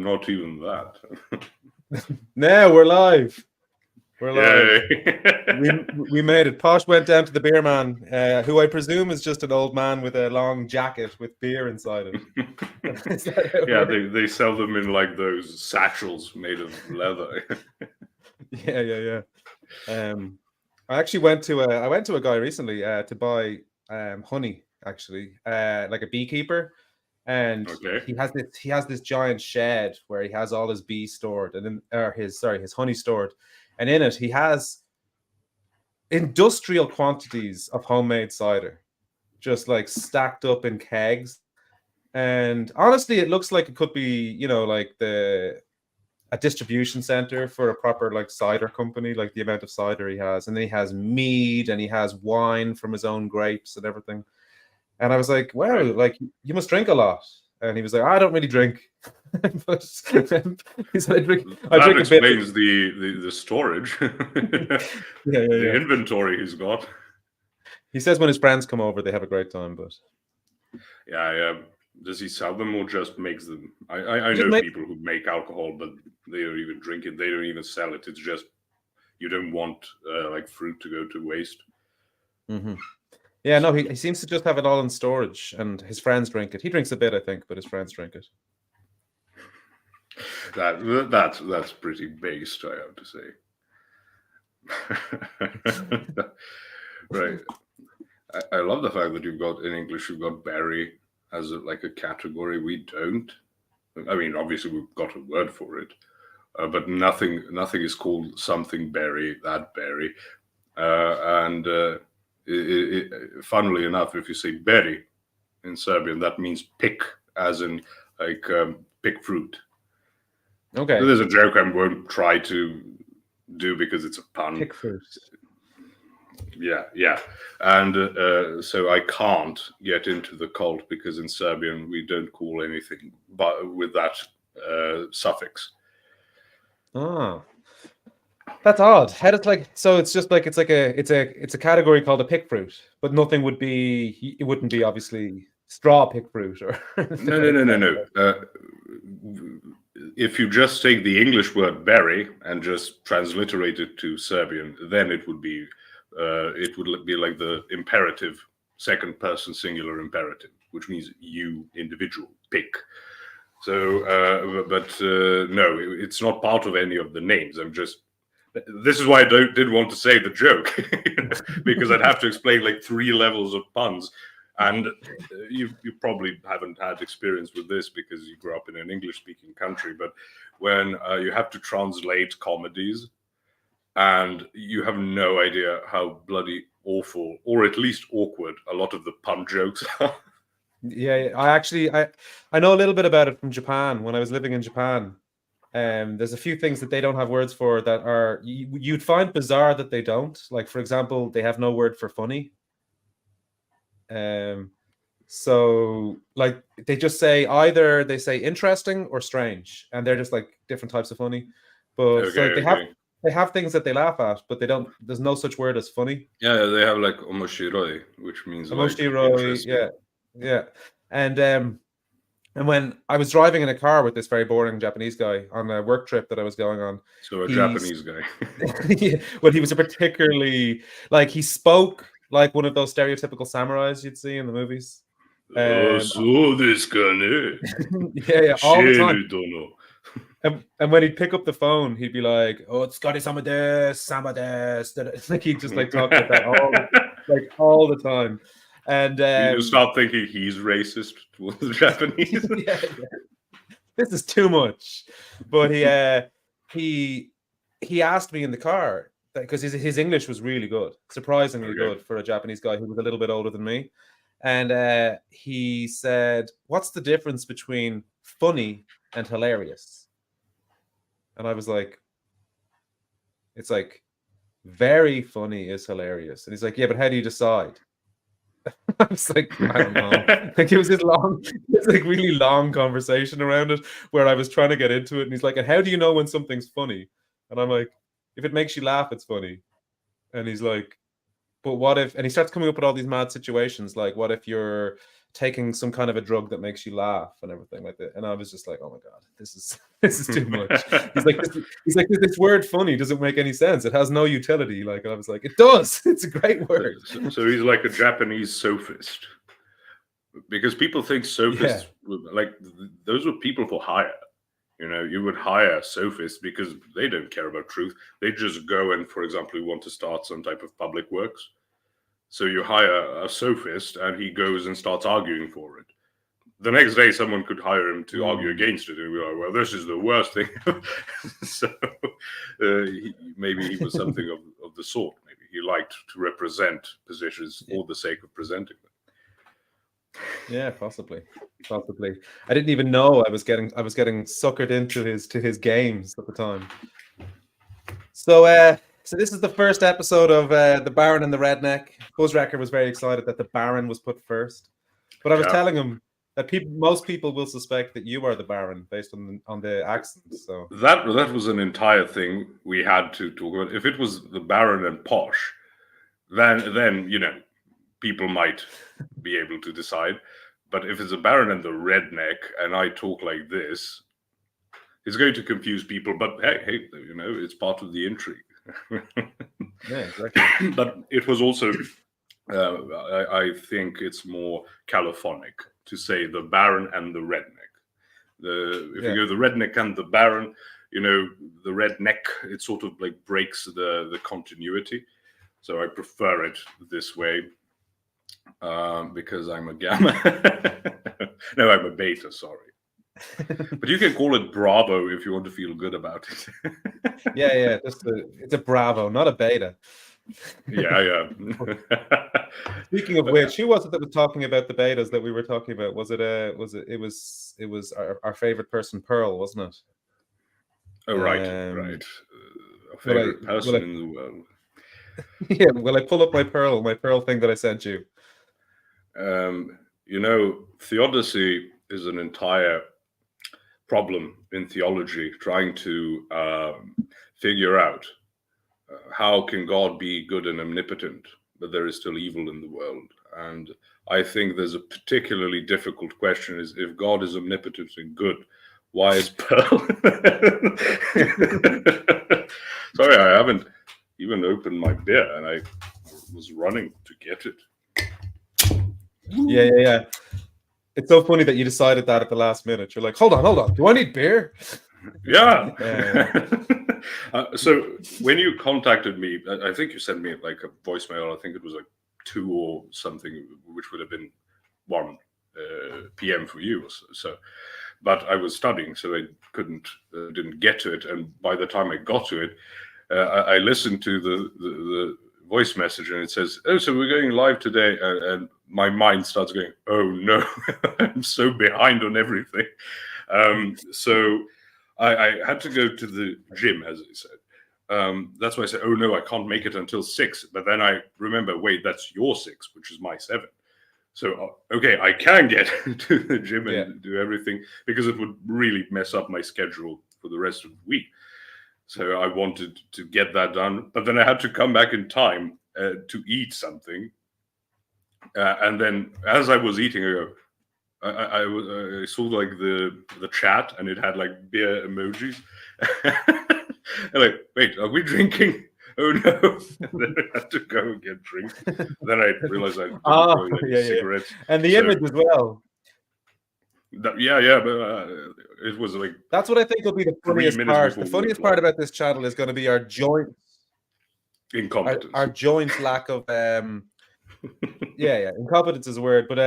not even that. Now we're live. We're live. Yay. We made it. Posh went down to the beer man, who I presume is just an old man with a long jacket with beer inside it. Yeah, they sell them in like those satchels made of leather. Yeah. I actually went to a guy recently to buy honey, actually, like a beekeeper, and Okay. he has this giant shed where he has all his bees stored, and then his honey stored, and in it he has industrial quantities of homemade cider, just like stacked up in kegs. And honestly, it looks like it could be, like a distribution center for a proper like cider company, like the amount of cider he has. And then he has mead and he has wine from his own grapes and everything. And I was like, wow, like you must drink a lot. And he was like, I don't really drink. But he said, I drink that a bit. Explains the storage. The inventory he's got. He says when his friends come over, they have a great time, but yeah. Does he sell them or just makes them? I know people who make alcohol, but they don't even drink it. They don't even sell it. It's just you don't want like fruit to go to waste. Mm-hmm. Yeah, no, he seems to just have it all in storage, and his friends drink it. He drinks a bit, I think, but his friends drink it. That's pretty based, I have to say. Right. I love the fact that you've got in English berry as like a category. We don't. I mean, obviously we've got a word for it, but nothing is called something berry, that berry. And funnily enough, if you say berry in Serbian, that means pick, as in like pick fruit. Okay. So there's a joke I won't try to do because it's a pun. Pick fruit. Yeah. And so I can't get into the cult because in Serbian we don't call anything but with that suffix. Oh, that's odd. How does so it's just like it's a category called a pick fruit, but nothing would be. It wouldn't be obviously straw pick fruit or no. If you just take the English word berry and just transliterate it to Serbian, then it would be like the imperative, second person singular imperative, which means you individual pick. So, no, it's not part of any of the names. This is why I didn't want to say the joke, because I'd have to explain like 3 levels of puns. And you probably haven't had experience with this because you grew up in an English-speaking country, but when you have to translate comedies and you have no idea how bloody awful, or at least awkward, a lot of the pun jokes are. Yeah, I know a little bit about it from Japan. When I was living in Japan, there's a few things that they don't have words for that are you'd find bizarre that they don't. Like, for example, they have no word for funny. So like they just say either they say interesting or strange, and they're just like different types of funny. But so they have things that they laugh at, but they don't. There's no such word as funny. Yeah, they have like omoshiroi, which means omoshiroi, like yeah. And when I was driving in a car with this very boring Japanese guy on a work trip that I was going on, so a Japanese guy. Well, he was a particularly he spoke like one of those stereotypical samurais you'd see in the movies. So this guy, yeah, all the time. And when he'd pick up the phone, he'd be like, "Oh, it's Scotty-sama desu. Like he'd just like talk like that all the time. And you start thinking he's racist towards the Japanese. yeah. This is too much. But he asked me in the car because his English was really good, surprisingly good for a Japanese guy who was a little bit older than me. And he said, "What's the difference between funny and hilarious?" And I was like, "It's like very funny is hilarious." And he's like, "Yeah, but how do you decide?" I was like, "I don't know." Like it was really long conversation around it where I was trying to get into it. And he's like, "And how do you know when something's funny?" And I'm like, "If it makes you laugh, it's funny." And he's like, "But what if," and he starts coming up with all these mad situations, like what if you're taking some kind of a drug that makes you laugh and everything like that. And I was just like, oh my god, this is too much. He's like, this word funny doesn't make any sense. It has no utility. Like, I was like, it does. It's a great word. So he's like a Japanese sophist, because people think sophists like those were people for hire. You know, you would hire sophists because they don't care about truth. They just go and, for example, you want to start some type of public works. So you hire a sophist and he goes and starts arguing for it. The next day, someone could hire him to argue against it. And be like, well, this is the worst thing. So maybe he was something of the sort. Maybe he liked to represent positions for the sake of presenting them. Yeah, possibly. I didn't even know I was getting suckered into his games at the time. So this is the first episode of the Baron and the Redneck. Buzzwrecker was very excited that the Baron was put first, but I was telling him that most people will suspect that you are the Baron based on the accent. So that was an entire thing we had to talk about. If it was the Baron and Posh, then you know, people might be able to decide. But if it's a Baron and the Redneck and I talk like this, it's going to confuse people. But hey, you know, it's part of the intrigue. Yeah, exactly. But it was also, I think it's more Caliphonic to say the Baron and the Redneck. If you go the Redneck and the Baron, you know, the Redneck, it sort of like breaks the continuity. So I prefer it this way. Because I'm a gamma. No, I'm a beta, sorry. But you can call it Bravo if you want to feel good about it. Yeah. It's a Bravo, not a beta. Yeah. Speaking of which, who was it that was talking about the betas that we were talking about? It was our favorite person, Pearl, wasn't it? Oh, right. Our favorite person in the world. Yeah, will I pull up my Pearl thing that I sent you? You know, theodicy is an entire problem in theology, trying to figure out how can God be good and omnipotent, but there is still evil in the world. And I think there's a particularly difficult question: is if God is omnipotent and good, why is Pearl? Sorry, I haven't even opened my beer, and I was running to get it. Yeah. It's so funny that you decided that at the last minute. You're like, hold on. Do I need beer? Yeah. So when you contacted me, I think you sent me like a voicemail. I think it was like 2 or something, which would have been 1 p.m. for you. So, but I was studying, so I didn't get to it. And by the time I got to it, I listened to the voice message, and it says, "Oh, so we're going live today," and my mind starts going, "Oh no, I'm so behind on everything." So I had to go to the gym, as I said. That's why I said, "Oh no, I can't make it until 6." But then I remember, wait, that's your 6, which is my 7. So okay, I can get to the gym and do everything, because it would really mess up my schedule for the rest of the week. So I wanted to get that done, but then I had to come back in time to eat something. And then as I was eating, I saw like the chat, and it had like beer emojis. And like, wait, are we drinking? Oh no! And then I had to go and get drinks. Then I realized I didn't really cigarettes. And the image as well. But it was like, that's what I think will be the funniest part. The funniest part about this channel is going to be our joint incompetence. Our joint lack of incompetence is a word, but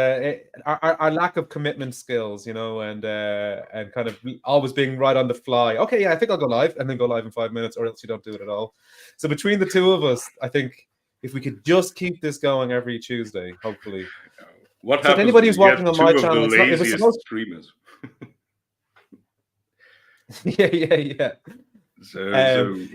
our lack of commitment skills, you know, and kind of always being right on the fly. Okay, I think I'll go live, and then go live in 5 minutes, or else you don't do it at all. So between the two of us, I think if we could just keep this going every Tuesday, hopefully. What so happens? If anybody who's watching on my channel, it was supposed streamers. Yeah. So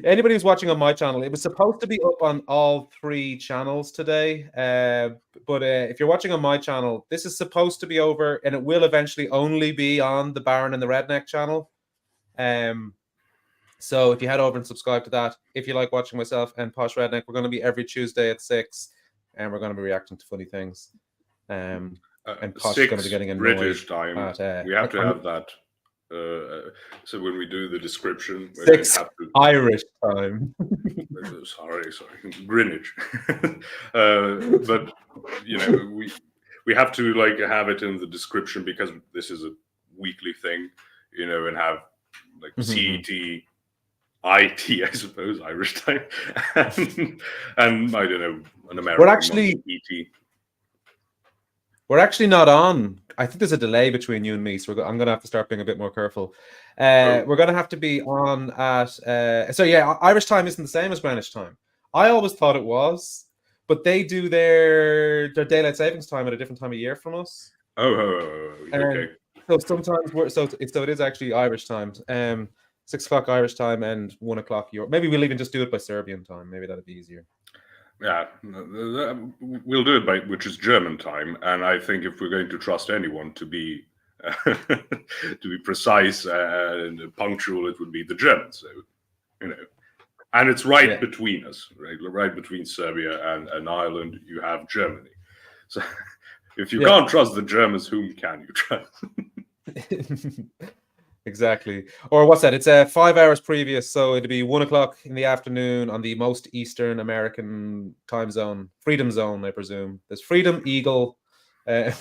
anybody who's watching on my channel, it was supposed to be up on all 3 channels today. But if you're watching on my channel, this is supposed to be over, and it will eventually only be on the Baron and the Redneck channel. So if you head over and subscribe to that, if you like watching myself and Posh Redneck, we're going to be every Tuesday at 6, and we're going to be reacting to funny things. and Posh is going to be 6 getting annoyed British time. at, We have to have that. So when we do the description, we're 6 going to have to. Irish time. Sorry, Greenwich. But we have to like have it in the description because this is a weekly thing, and have like CET, IT, I suppose, Irish time, and I don't know, an American ET. We're actually not on. I think there's a delay between you and me, so I'm going to have to start being a bit more careful. We're going to have to be on at. So yeah, Irish time isn't the same as Greenwich time. I always thought it was, but they do their daylight savings time at a different time of year from us. Okay. So sometimes it is actually Irish time. 6 o'clock Irish time and 1 o'clock Europe. Maybe we'll even just do it by Serbian time. Maybe that'd be easier. Yeah, we'll do it by which is German time, and I think if we're going to trust anyone to be precise and punctual, it would be the Germans. So, and it's right between us, right between Serbia and Ireland. You have Germany. So if you can't trust the Germans, whom can you trust? Exactly. Or what's that? It's 5 hours previous, so it'd be 1 o'clock in the afternoon on the most Eastern American time zone, Freedom Zone, I presume. There's Freedom, Eagle. I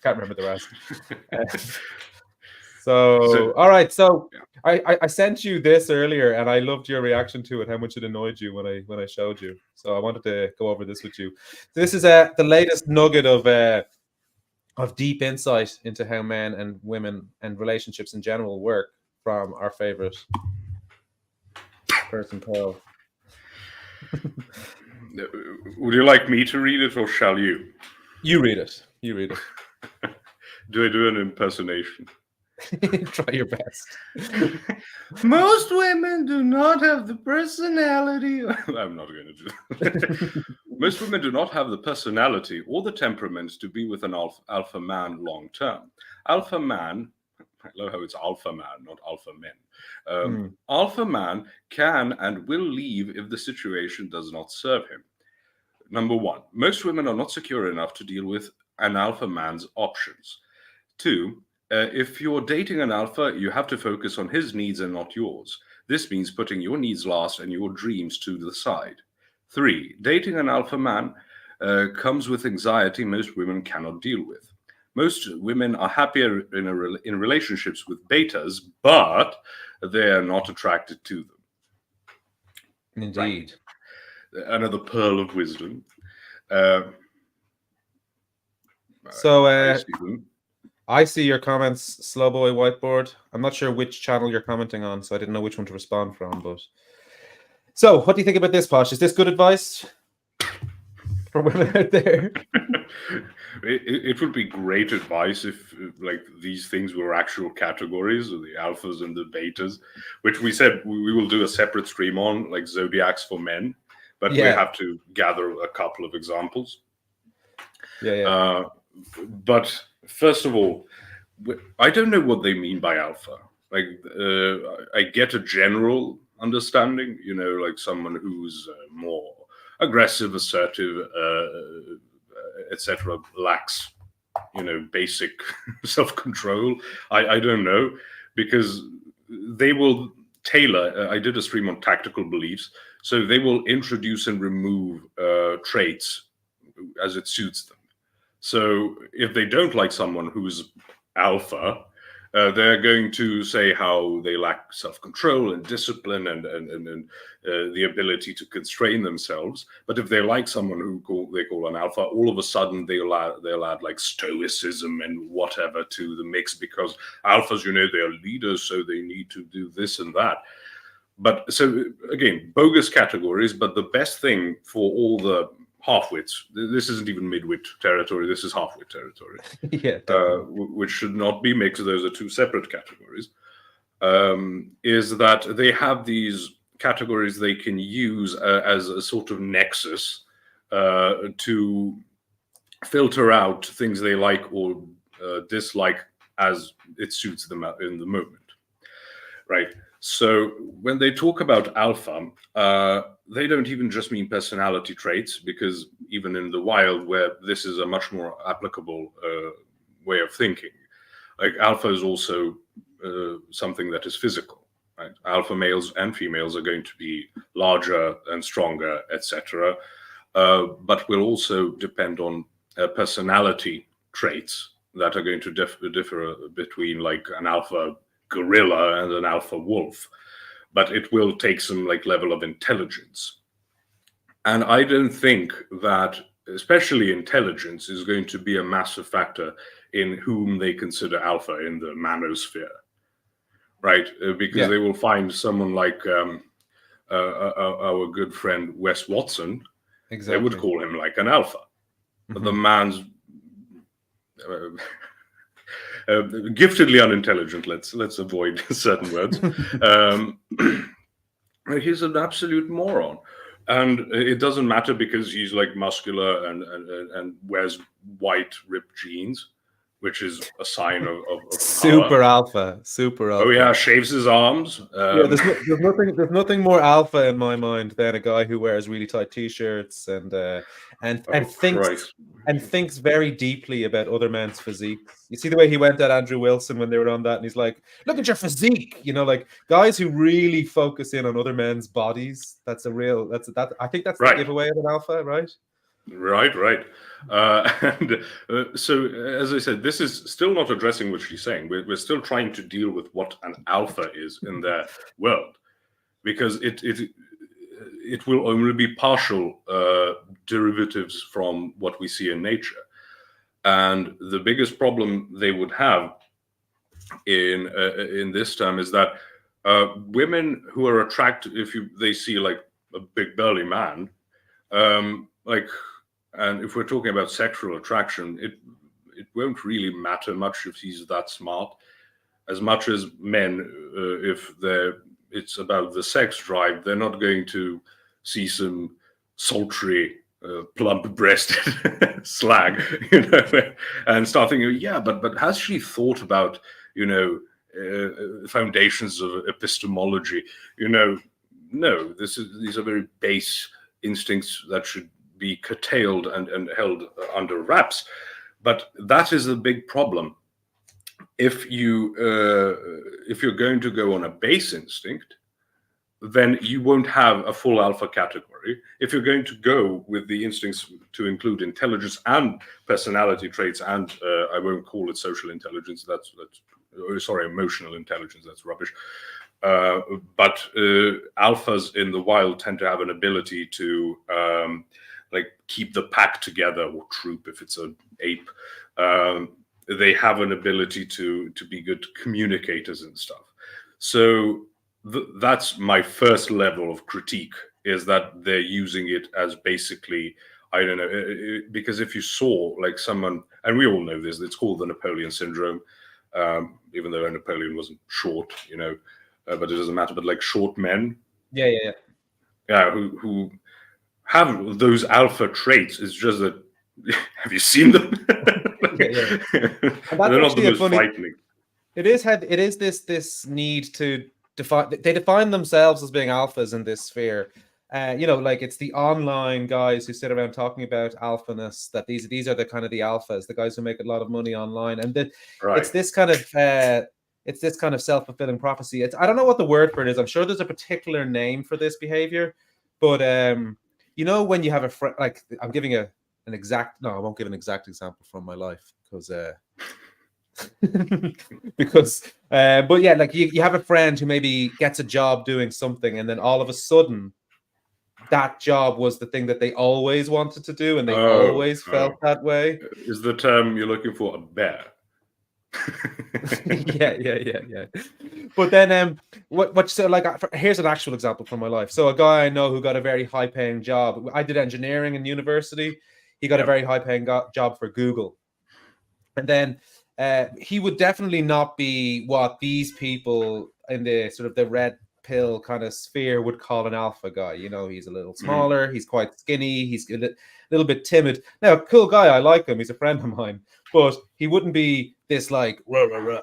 can't remember the rest. So all right. So I sent you this earlier, and I loved your reaction to it. How much it annoyed you when I showed you. So I wanted to go over this with you. This is the latest nugget of deep insight into how men and women and relationships in general work from our favorite person, Paul. Would you like me to read it, or shall you? You read it. Do I do an impersonation? Try your best. Most women do not have the personality. I'm not going to do that. Most women do not have the personality or the temperament to be with an alpha man long term. Alpha man, I love how it's alpha man, not alpha men. Alpha man can and will leave if the situation does not serve him. Number 1, most women are not secure enough to deal with an alpha man's options. 2, if you're dating an alpha, you have to focus on his needs and not yours. This means putting your needs last and your dreams to the side. 3, dating an alpha man comes with anxiety most women cannot deal with. Most women are happier in relationships with betas, but they are not attracted to them. Indeed. Right. Another pearl of wisdom. I see your comments, Slowboy Whiteboard. I'm not sure which channel you're commenting on, so I didn't know which one to respond from. But so, what do you think about this, Posh? Is this good advice for women out there? It would be great advice if like these things were actual categories, the alphas and the betas, which we said we will do a separate stream on, like zodiacs for men, but we have to gather a couple of examples. But first of all, I don't know what they mean by alpha. Like, I get a general understanding, like someone who's more aggressive, assertive, etc., lacks, basic self-control. I don't know, because they will tailor. I did a stream on tactical beliefs, so they will introduce and remove traits as it suits them. So if they don't like someone who's alpha, they're going to say how they lack self-control and discipline and the ability to constrain themselves. But if they like someone who they call an alpha, all of a sudden they'll add like stoicism and whatever to the mix, because alphas, they're leaders, so they need to do this and that. But so again, bogus categories. But the best thing for all the half-wits, this isn't even mid-wit territory, this is half-wit territory, which should not be mixed. Those are two separate categories. Is that they have these categories they can use as a sort of nexus to filter out things they like or dislike as it suits them in the moment, right? So when they talk about alpha, they don't even just mean personality traits, because even in the wild, where this is a much more applicable way of thinking, like alpha is also something that is physical. Right? Alpha males and females are going to be larger and stronger, etc. But will also depend on personality traits that are going to differ between like an alpha gorilla and an alpha wolf. But it will take some like level of intelligence. And I don't think that especially intelligence is going to be a massive factor in whom they consider alpha in the manosphere, right? Because they will find someone like our good friend Wes Watson. Exactly. They would call him like an alpha. But the man's giftedly unintelligent. Let's avoid certain words. He's an absolute moron. And it doesn't matter because he's like muscular and wears white ripped jeans, which is a sign of super power. alpha. Oh yeah, shaves his arms. Yeah, there's nothing more alpha in my mind than a guy who wears really tight t-shirts and thinks very deeply about other men's physiques. You see the way he went at Andrew Wilson when they were on that, and he's like, "Look at your physique," like guys who really focus in on other men's bodies. I think that's the giveaway of an alpha, right? Right. So, as I said, this is still not addressing what she's saying. We're still trying to deal with what an alpha is in their world, because it will only be partial derivatives from what we see in nature. And the biggest problem they would have in this term is that women who are attracted, if they see like a big burly man, and if we're talking about sexual attraction, it won't really matter much if he's that smart, as much as men, if it's about the sex drive, they're not going to see some sultry, plump-breasted slag, and start thinking, yeah, but has she thought about, foundations of epistemology? No, these are very base instincts that should be curtailed and held under wraps. But that is the big problem. If you're going to go on a base instinct, then you won't have a full alpha category. If you're going to go with the instincts to include intelligence and personality traits, and I won't call it social intelligence, emotional intelligence, that's rubbish. But alphas in the wild tend to have an ability to keep the pack together, or troop if it's an ape. They have an ability to be good communicators and stuff. So that's my first level of critique, is that they're using it as basically, I don't know, because if you saw like someone, and we all know this, it's called the Napoleon syndrome, even though Napoleon wasn't short, but it doesn't matter. But like short men, yeah, who have those alpha traits, is just that. Have you seen them? Yeah. They're not the most frightening. It is this need to define. They define themselves as being alphas in this sphere. It's the online guys who sit around talking about alphaness, that these are the kind of the alphas, the guys who make a lot of money online, and it's this kind of self-fulfilling prophecy. I don't know what the word for it is. I'm sure there's a particular name for this behavior, but when you have a friend, like I'm giving an exact. No, I won't give an exact example from my life because. But yeah, like you have a friend who maybe gets a job doing something, and then all of a sudden that job was the thing that they always wanted to do, and they always felt that way. Is the term you're looking for a bear? Yeah. But then here's an actual example from my life. So a guy I know who got a very high paying job. I did engineering in university. He got a very high paying job for Google. And then he would definitely not be what these people in the sort of the red pill kind of sphere would call an alpha guy. He's a little smaller, he's quite skinny, he's a little bit timid. Now, cool guy, I like him, he's a friend of mine, but he wouldn't be this like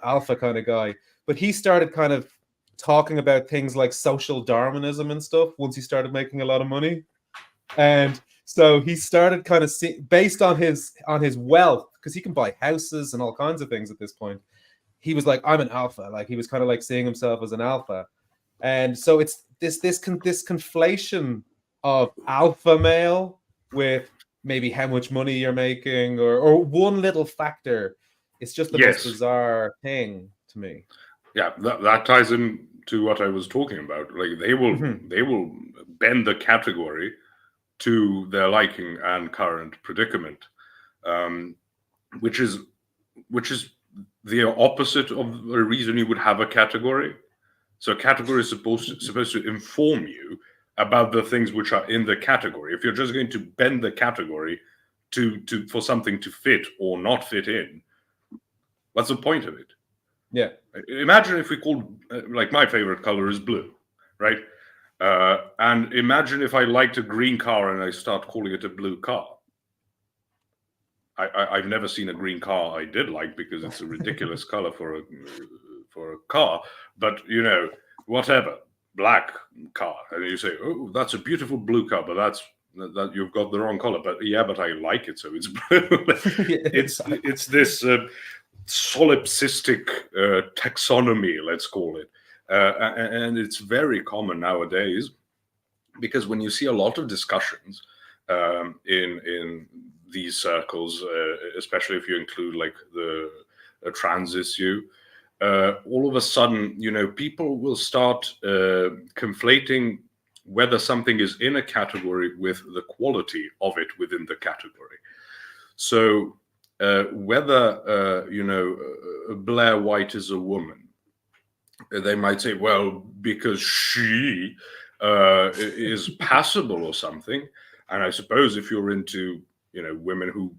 alpha kind of guy. But he started kind of talking about things like social Darwinism and stuff once he started making a lot of money. And so he started kind of based on his wealth, because he can buy houses and all kinds of things at this point. He was like, I'm an alpha. Like, he was kind of like seeing himself as an alpha. And so it's this conflation of alpha male with maybe how much money you're making, or one little factor. It's just the most bizarre thing to me. Yeah, that ties in to what I was talking about. Like, they will bend the category to their liking and current predicament, which is the opposite of the reason you would have a category. So a category is supposed to inform you about the things which are in the category. If you're just going to bend the category for something to fit or not fit in, what's the point of it? Yeah. Imagine if we called, like, my favorite color is blue, right? And imagine if I liked a green car and I start calling it a blue car. I've never seen a green car I did like, because it's a ridiculous color for a car. But, you know, whatever, black car, and you say, oh, that's a beautiful blue car, but that you've got the wrong color. But yeah, but I like it, so it's blue. It's this solipsistic taxonomy, let's call it, and it's very common nowadays, because when you see a lot of discussions in these circles, especially if you include like the trans issue, all of a sudden, you know, people will start conflating whether something is in a category with the quality of it within the category. So whether you know, Blair White is a woman, they might say, well, because she is passable or something. And I suppose if you're into, you know, women who,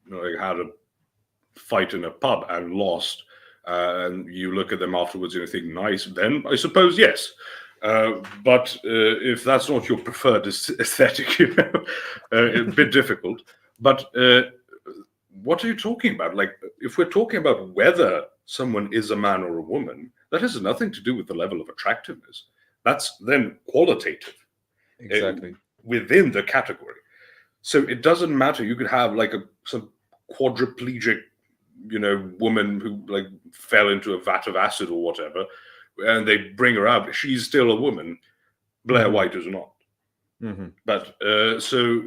you know, had a fight in a pub and lost, and you look at them afterwards and you think nice, then I suppose yes. But if that's not your preferred aesthetic, you know, a bit difficult. But what are you talking about? Like, if we're talking about whether someone is a man or a woman, that has nothing to do with the level of attractiveness. That's then qualitative. Exactly. Within the category. So it doesn't matter. You could have like some quadriplegic, you know, woman who like fell into a vat of acid or whatever, and they bring her out. She's still a woman. Blair White is not. But so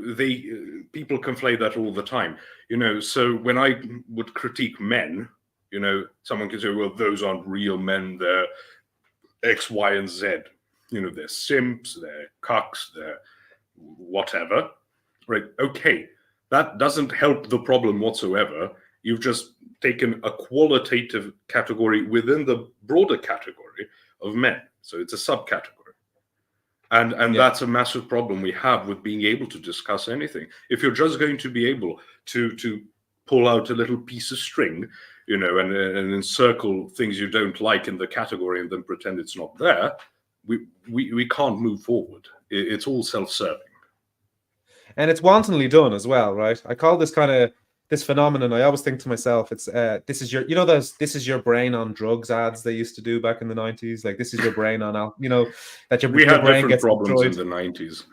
people conflate that all the time, you know. So when I would critique men, you know, someone can say, well, those aren't real men, they're X, Y, and Z. You know, they're simps, they're cucks, they're whatever. Right? Okay, that doesn't help the problem whatsoever. You've just taken a qualitative category within the broader category of men. So it's a subcategory. And that's a massive problem we have with being able to discuss anything. If you're just going to be able to pull out a little piece of string, you know, and encircle things you don't like in the category and then pretend it's not there, we can't move forward. It's all self-serving. And it's wantonly done as well, right? I call this kind of this phenomenon. I always think to myself, it's this is your, you know, those this is your brain on drugs ads they used to do back in the 90s. Like, this is your brain on, you know, that your brain gets problems destroyed. in the 90s.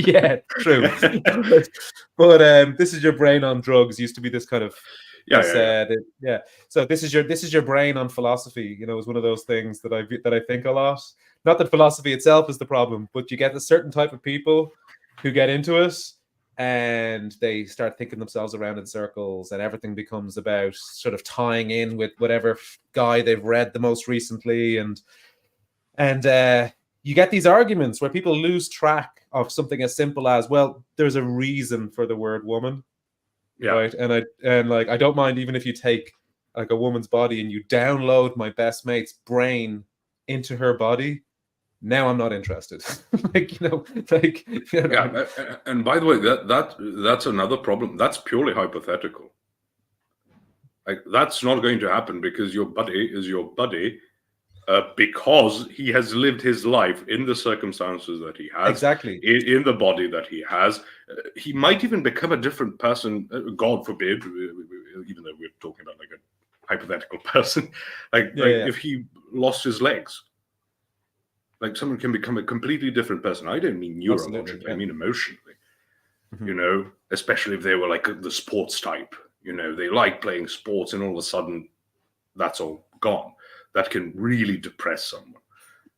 Yeah, true. But this is your brain on drugs used to be this kind of yeah. So this is your brain on philosophy. You know, is one of those things that I think a lot. Not that philosophy itself is the problem, but you get a certain type of people who get into it and they start thinking themselves around in circles, and everything becomes about sort of tying in with whatever guy they've read the most recently, and you get these arguments where people lose track of something as simple as, well, there's a reason for the word woman, right? And I don't mind even if you take like a woman's body and you download my best mate's brain into her body. Now I'm not interested. Like, you know, like, you know. Yeah, and by the way, that's another problem. That's purely hypothetical. Like, that's not going to happen, because your buddy is your buddy because he has lived his life in the circumstances that he has, exactly, in the body that he has. He might even become a different person. God forbid, even though we're talking about like a hypothetical person, like if he lost his legs. Like someone can become a completely different person. I don't mean neurologically, I mean emotionally. Mm-hmm. Especially if they were like the sports type. They like playing sports, and all of a sudden that's all gone. That can really depress someone,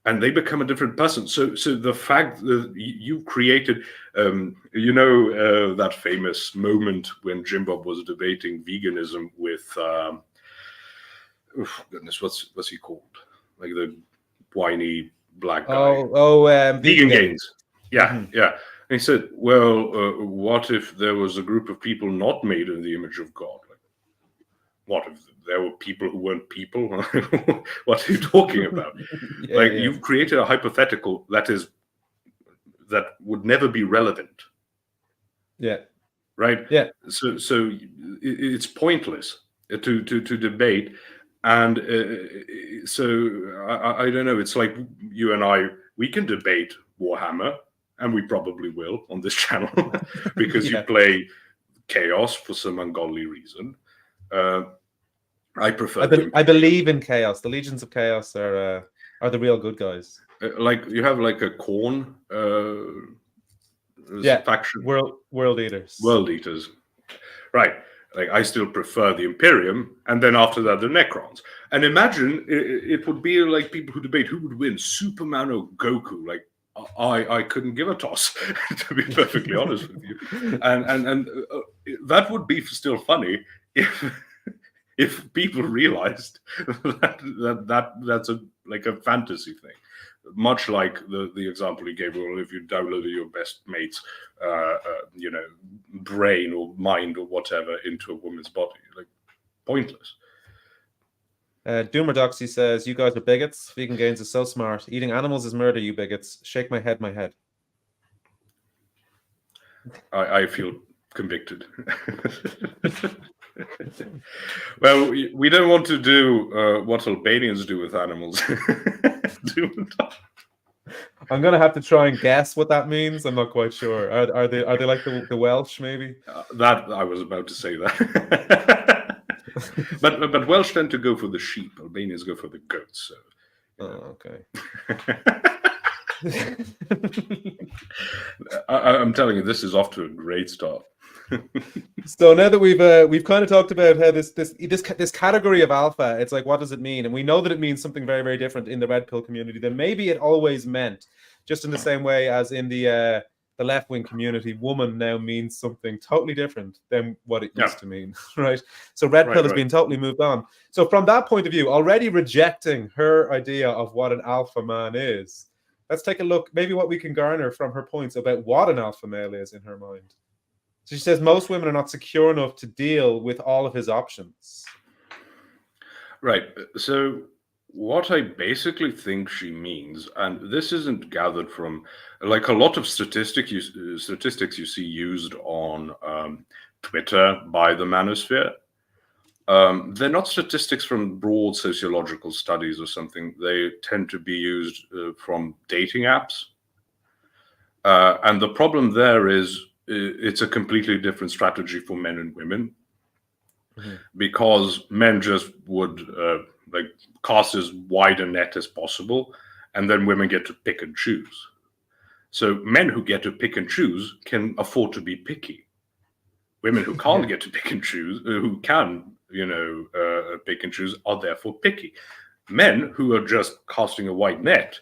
and they become a different person. So the fact that you created, that famous moment when Jim Bob was debating veganism with, goodness, what's he called? Like the whiny black guy. Vegan Vegan Gains. Gains. Yeah, Mm-hmm. yeah. And he said, well, what if there was a group of people not made in the image of God? Like, what if there were people who weren't people? What are you talking about? You've created a hypothetical that would never be relevant. Yeah. Right. Yeah. So it's pointless to debate, and so I don't know. It's like you and I. We can debate Warhammer, and we probably will on this channel because you play Chaos for some ungodly reason. I prefer. I believe in Chaos. The Legions of Chaos are the real good guys. Like you have like a Khorne faction. World Eaters. World Eaters. Right. Like I still prefer the Imperium, and then after that the Necrons. And imagine it would be like people who debate who would win, Superman or Goku. Like I couldn't give a toss, to be perfectly honest with you. And that would be still funny if people realized that's a fantasy thing. Much like the example you gave, well, if you downloaded your best mate's, brain or mind or whatever into a woman's body, like pointless. Doomer Doxy says, "You guys are bigots. Vegan Gains is so smart. Eating animals is murder, you bigots. Shake my head, my head." I feel convicted. Well, we don't want to do what Albanians do with animals. I'm gonna have to try and guess what that means. I'm not quite sure. Are they like the Welsh maybe? That I was about to say that. but Welsh tend to go for the sheep. Albanians go for the goats. So, okay. I'm telling you, this is off to a great start. So now that we've kind of talked about how this category of alpha, it's like, what does it mean? And we know that it means something very, very different in the red pill community than maybe it always meant. Just in the same way as in the left-wing community, woman now means something totally different than what it used to mean, right? So red pill has been totally moved on. So from that point of view, already rejecting her idea of what an alpha man is, let's take a look, maybe what we can garner from her points about what an alpha male is in her mind. So she says most women are not secure enough to deal with all of his options. Right. So what I basically think she means, and this isn't gathered from like a lot of statistics you see used on Twitter by the manosphere. They're not statistics from broad sociological studies or something. They tend to be used from dating apps. And the problem there is it's a completely different strategy for men and women, because men just would cast as wide a net as possible, and then women get to pick and choose. So men who get to pick and choose can afford to be picky. Women who can't get to pick and choose, who can, pick and choose, are therefore picky. Men who are just casting a wide net,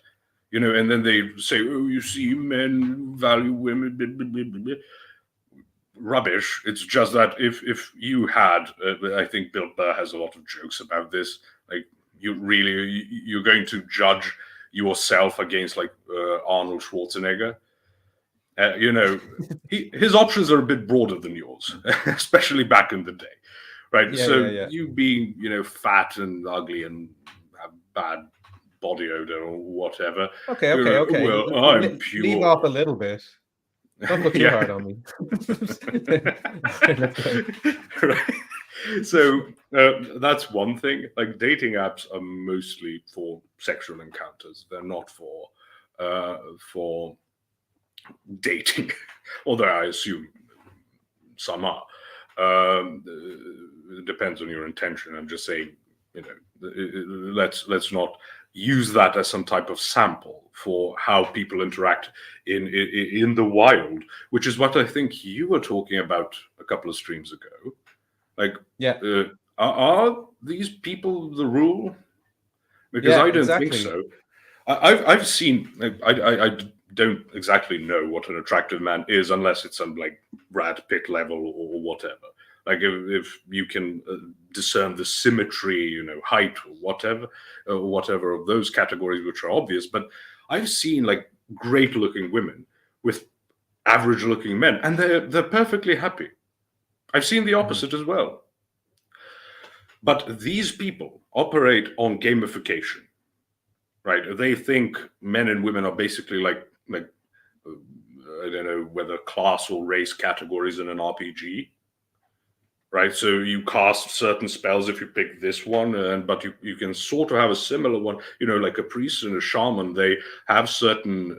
and then they say, "Oh, you see, men value women." Blah, blah, blah, blah. Rubbish. It's just that if you had, I think Bill Burr has a lot of jokes about this. Like you're going to judge yourself against like Arnold Schwarzenegger. His options are a bit broader than yours, especially back in the day, right? You being, fat and ugly and have bad body odor or whatever. Okay. Well, I'm pure. Leave off a little bit. Don't look too hard on me. Right. So that's one thing. Like dating apps are mostly for sexual encounters. They're not for dating, although I assume some are. It depends on your intention. I'm just saying, let's not use that as some type of sample for how people interact in the wild, which is what I think you were talking about a couple of streams ago. Like, are these people the rule? Because I don't think so. I've seen. I don't exactly know what an attractive man is unless it's some like Brad Pitt level or whatever. Like if you can discern the symmetry, height or whatever of those categories which are obvious. But I've seen like great looking women with average looking men, and they're perfectly happy. I've seen the opposite as well. But these people operate on gamification, right? They think men and women are basically like I don't know whether class or race categories in an RPG. Right, so you cast certain spells if you pick this one, but you can sort of have a similar one. Like a priest and a shaman, they have certain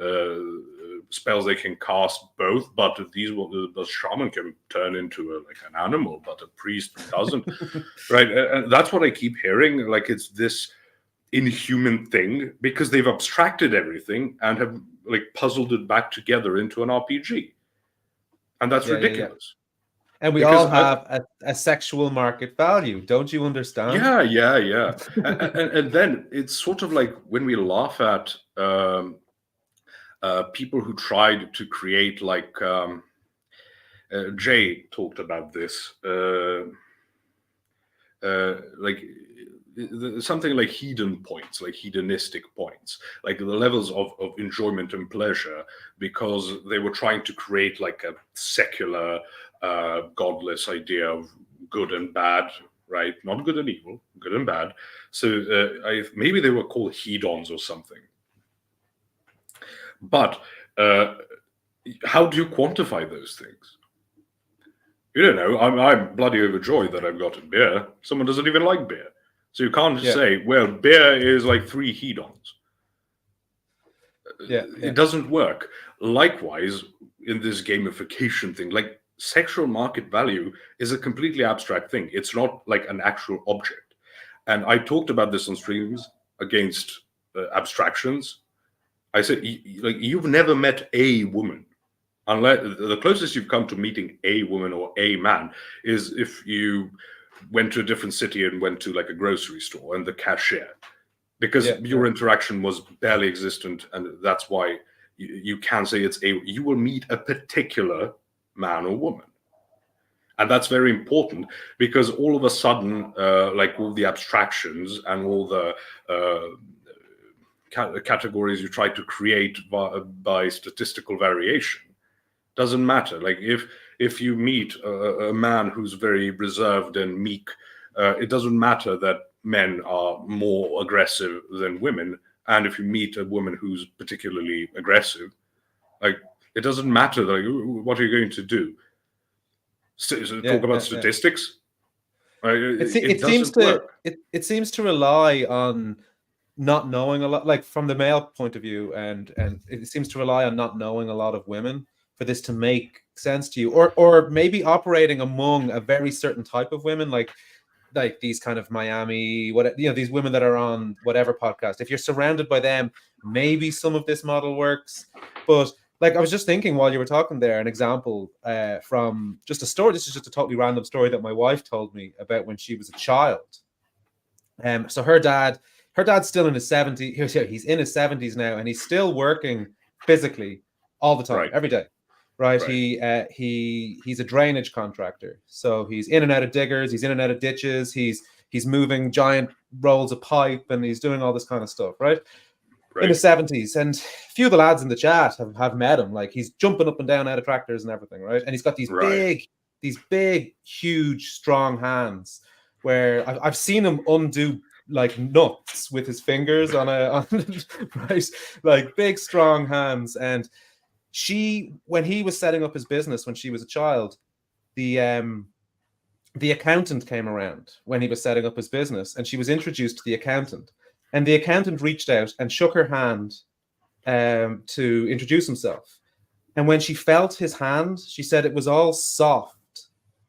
spells they can cast both, but the shaman can turn into like an animal, but a priest doesn't. Right, and that's what I keep hearing. Like it's this inhuman thing because they've abstracted everything and have like puzzled it back together into an RPG, and that's ridiculous. And we all have a sexual market value. Don't you understand? Yeah. and then it's sort of like when we laugh at people who tried to create like Jay talked about this, like something like hedon points, like hedonistic points, like the levels of enjoyment and pleasure, because they were trying to create like a secular godless idea of good and bad, right? Not good and evil, good and bad. So maybe they were called hedons or something. But how do you quantify those things? You don't know. I'm bloody overjoyed that I've got a beer. Someone doesn't even like beer. So you can't say, well, beer is like 3 hedons. It doesn't work. Likewise, in this gamification thing, like sexual market value is a completely abstract thing. It's not like an actual object. And I talked about this on streams against abstractions. I said, like, you've never met a woman. Unless the closest you've come to meeting a woman or a man is if you went to a different city and went to like a grocery store and the cashier, because your interaction was barely existent, and that's why you can say you will meet a particular man or woman. And that's very important, because all of a sudden, like all the abstractions and all the categories you try to create by statistical variation doesn't matter. Like if you meet a man who's very reserved and meek, it doesn't matter that men are more aggressive than women. And if you meet a woman who's particularly aggressive, like it doesn't matter. Like, what are you going to do? Talk about statistics? It seems to rely on not knowing a lot, like from the male point of view, and it seems to rely on not knowing a lot of women for this to make sense to you, or maybe operating among a very certain type of women, like these kind of Miami, these women that are on whatever podcast. If you're surrounded by them, maybe some of this model works. But like I was just thinking while you were talking there, an example from just a story. This is just a totally random story that my wife told me about when she was a child. So her dad's still in his 70s. He's in his 70s now, and he's still working physically all the time, every day. Right. He's a drainage contractor. So he's in and out of diggers, he's in and out of ditches, he's moving giant rolls of pipe, and he's doing all this kind of stuff, right? In his 70s. And a few of the lads in the chat have met him. Like he's jumping up and down out of tractors and everything, right? And he's got these big, huge, strong hands where I've seen him undo like nuts with his fingers on right, like big, strong hands. And when he was setting up his business when she was a child, the accountant came around when he was setting up his business, and she was introduced to the accountant, and the accountant reached out and shook her hand to introduce himself. And when she felt his hand, she said it was all soft,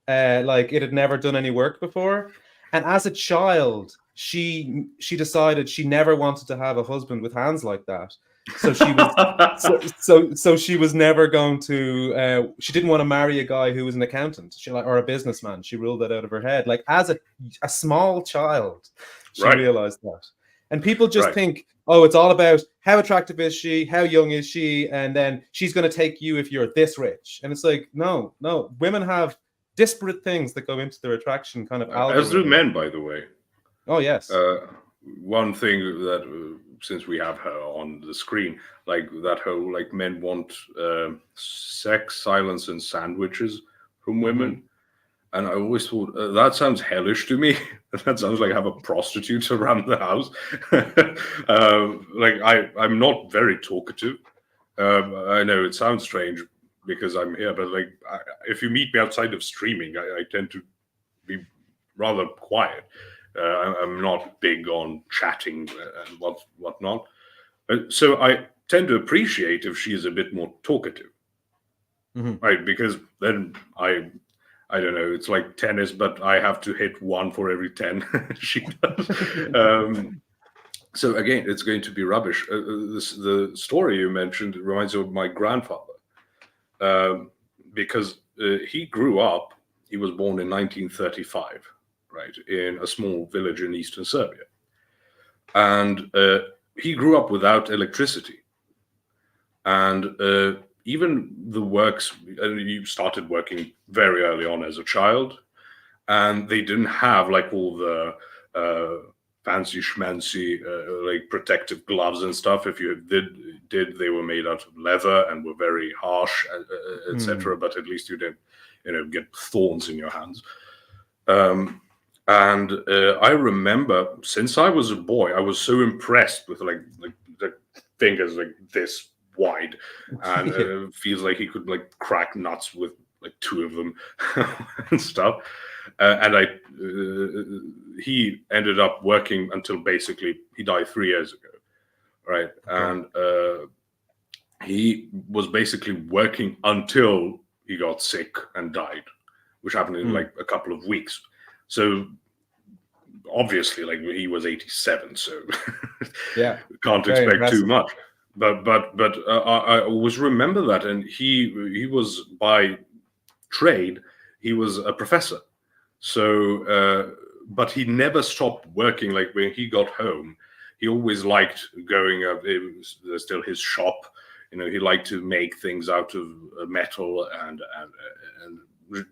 like it had never done any work before. And as a child, she decided she never wanted to have a husband with hands like that. So she was so she was never going to. She didn't want to marry a guy who was an accountant, or a businessman. She ruled that out of her head. Like as a small child, she Right. realized that. And people just Right. think, oh, it's all about how attractive is she, how young is she, and then she's going to take you if you're this rich. And it's like, no. Women have disparate things that go into their attraction kind of algorithm. As do men, by the way. Oh yes. One thing that since we have her on the screen, like that whole like men want sex, silence, and sandwiches from women, and I always thought that sounds hellish to me. That sounds like I have a prostitute around the house. Like I'm not very talkative. I know it sounds strange because I'm here, but like if you meet me outside of streaming, I tend to be rather quiet. I'm not big on chatting and whatnot. So I tend to appreciate if she is a bit more talkative, right? Because then I don't know. It's like tennis, but I have to hit 1 for every 10 she does. So again, it's going to be rubbish. The story you mentioned reminds me of my grandfather, because he grew up. He was born in 1935. Right, in a small village in eastern Serbia. And he grew up without electricity. And even the works, he started working very early on as a child, and they didn't have like all the fancy schmancy like protective gloves and stuff. If you did, they were made out of leather and were very harsh, etc. But at least you didn't, get thorns in your hands. And I remember since I was a boy, I was so impressed with like the fingers like this wide, and feels like he could like crack nuts with like 2 of them and stuff. And he ended up working until basically he died 3 years ago, right? Okay. And he was basically working until he got sick and died, which happened in like a couple of weeks. So obviously, like he was 87, so yeah, can't expect too much. But I always remember that, and he was by trade, he was a professor. So, but he never stopped working. Like when he got home, he always liked going up. There's still his shop. He liked to make things out of metal and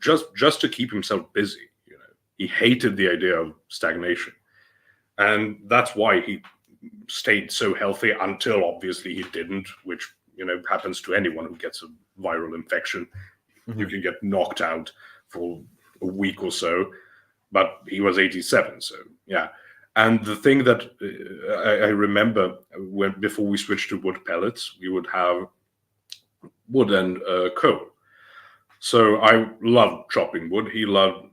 just to keep himself busy. He hated the idea of stagnation. And that's why he stayed so healthy until obviously he didn't, which, happens to anyone who gets a viral infection. You can get knocked out for a week or so, but he was 87. So, yeah. And the thing that I remember before we switched to wood pellets, we would have wood and coal. So I loved chopping wood. He loved,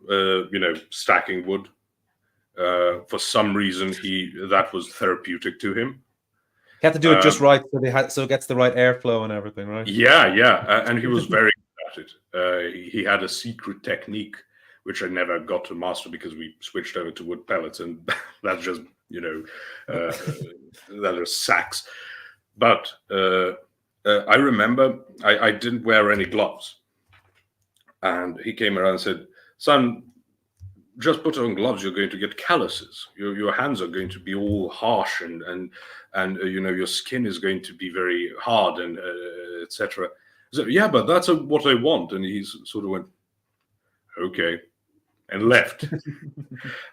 stacking wood. For some reason, that was therapeutic to him. He had to do it just right, so it gets the right airflow and everything, right? Yeah, and he was very good at it. He had a secret technique which I never got to master because we switched over to wood pellets, and that's just that are sacks. But I remember I didn't wear any gloves. And he came around and said, "Son, just put on gloves. You're going to get calluses. Your hands are going to be all harsh, and your skin is going to be very hard, and etc." So yeah, but that's what I want. And he sort of went, "Okay," and left.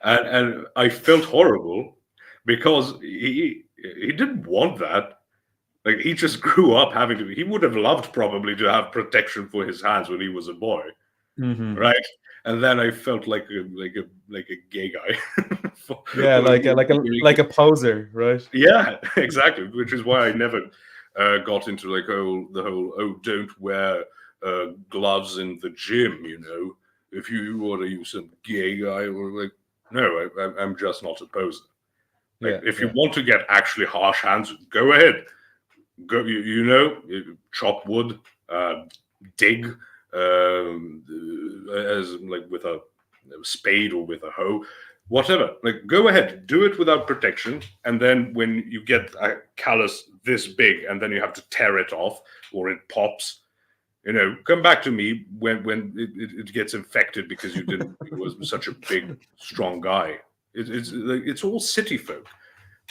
and I felt horrible because he didn't want that. Like he just grew up having to. He would have loved probably to have protection for his hands when he was a boy. Right, and then I felt like a gay guy. like a poser, right? Yeah, exactly. Which is why I never got into like the whole don't wear gloves in the gym. If you want to use some gay guy, or like no, I'm just not a poser. Like if you want to get actually harsh hands, go ahead. Go, chop wood, dig. As like with a spade or with a hoe, whatever. Like, go ahead, do it without protection, and then when you get a callus this big, and then you have to tear it off or it pops, come back to me when it gets infected because you didn't. It was such a big, strong guy. It's all city folk,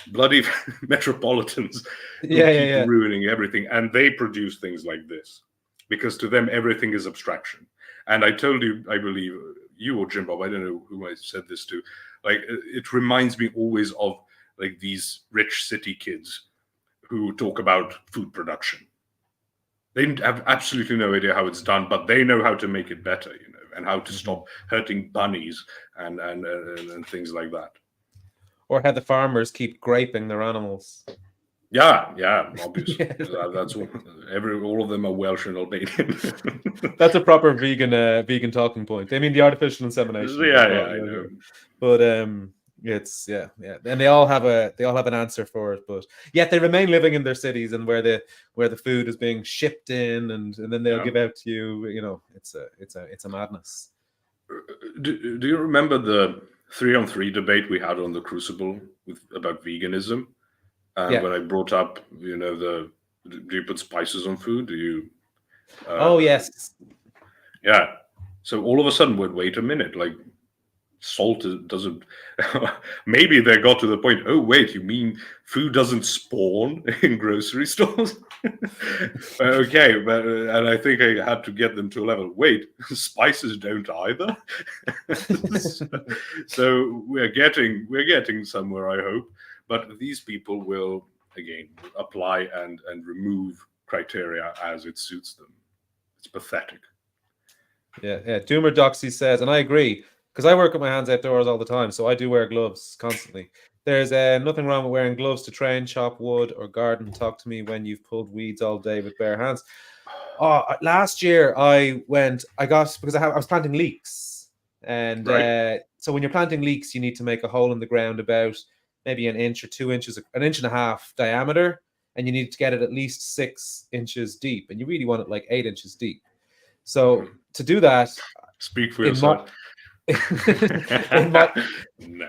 bloody metropolitans who keep ruining everything, and they produce things like this because to them everything is abstraction. And I told you, I believe you or Jim Bob, I don't know who I said this to, like it reminds me always of like these rich city kids who talk about food production. They have absolutely no idea how it's done, but they know how to make it better, and how to stop hurting bunnies and things like that. Or how the farmers keep graping their animals. Yeah, obviously. That's all of them are Welsh and Albanian. That's a proper vegan talking point. I mean, the artificial insemination. Yeah, I know. But it's and they all have an answer for it, but yet they remain living in their cities and where the food is being shipped in, and then they'll give out to you. It's a madness. Do you remember the 3-on-3 debate we had on the Crucible about veganism? And when I brought up, do you put spices on food? Do you? Oh yes. Yeah. So all of a sudden, wait a minute, like salt doesn't. Maybe they got to the point. Oh wait, you mean food doesn't spawn in grocery stores? Okay, and I think I had to get them to a level. Wait, spices don't either. So we're getting somewhere, I hope. But these people will again apply and remove criteria as it suits them. It's pathetic. Yeah. Doomer Doxy says, and I agree, because I work with my hands outdoors all the time, so I do wear gloves constantly. There's nothing wrong with wearing gloves to train, chop wood, or garden. Talk to me when you've pulled weeds all day with bare hands. Last year because I was planting leeks, and so when you're planting leeks, you need to make a hole in the ground about maybe an inch or 2 inches, an inch and a half diameter, and you need to get it at least 6 inches deep, and you really want it like 8 inches deep. So to do that, speak for yourself.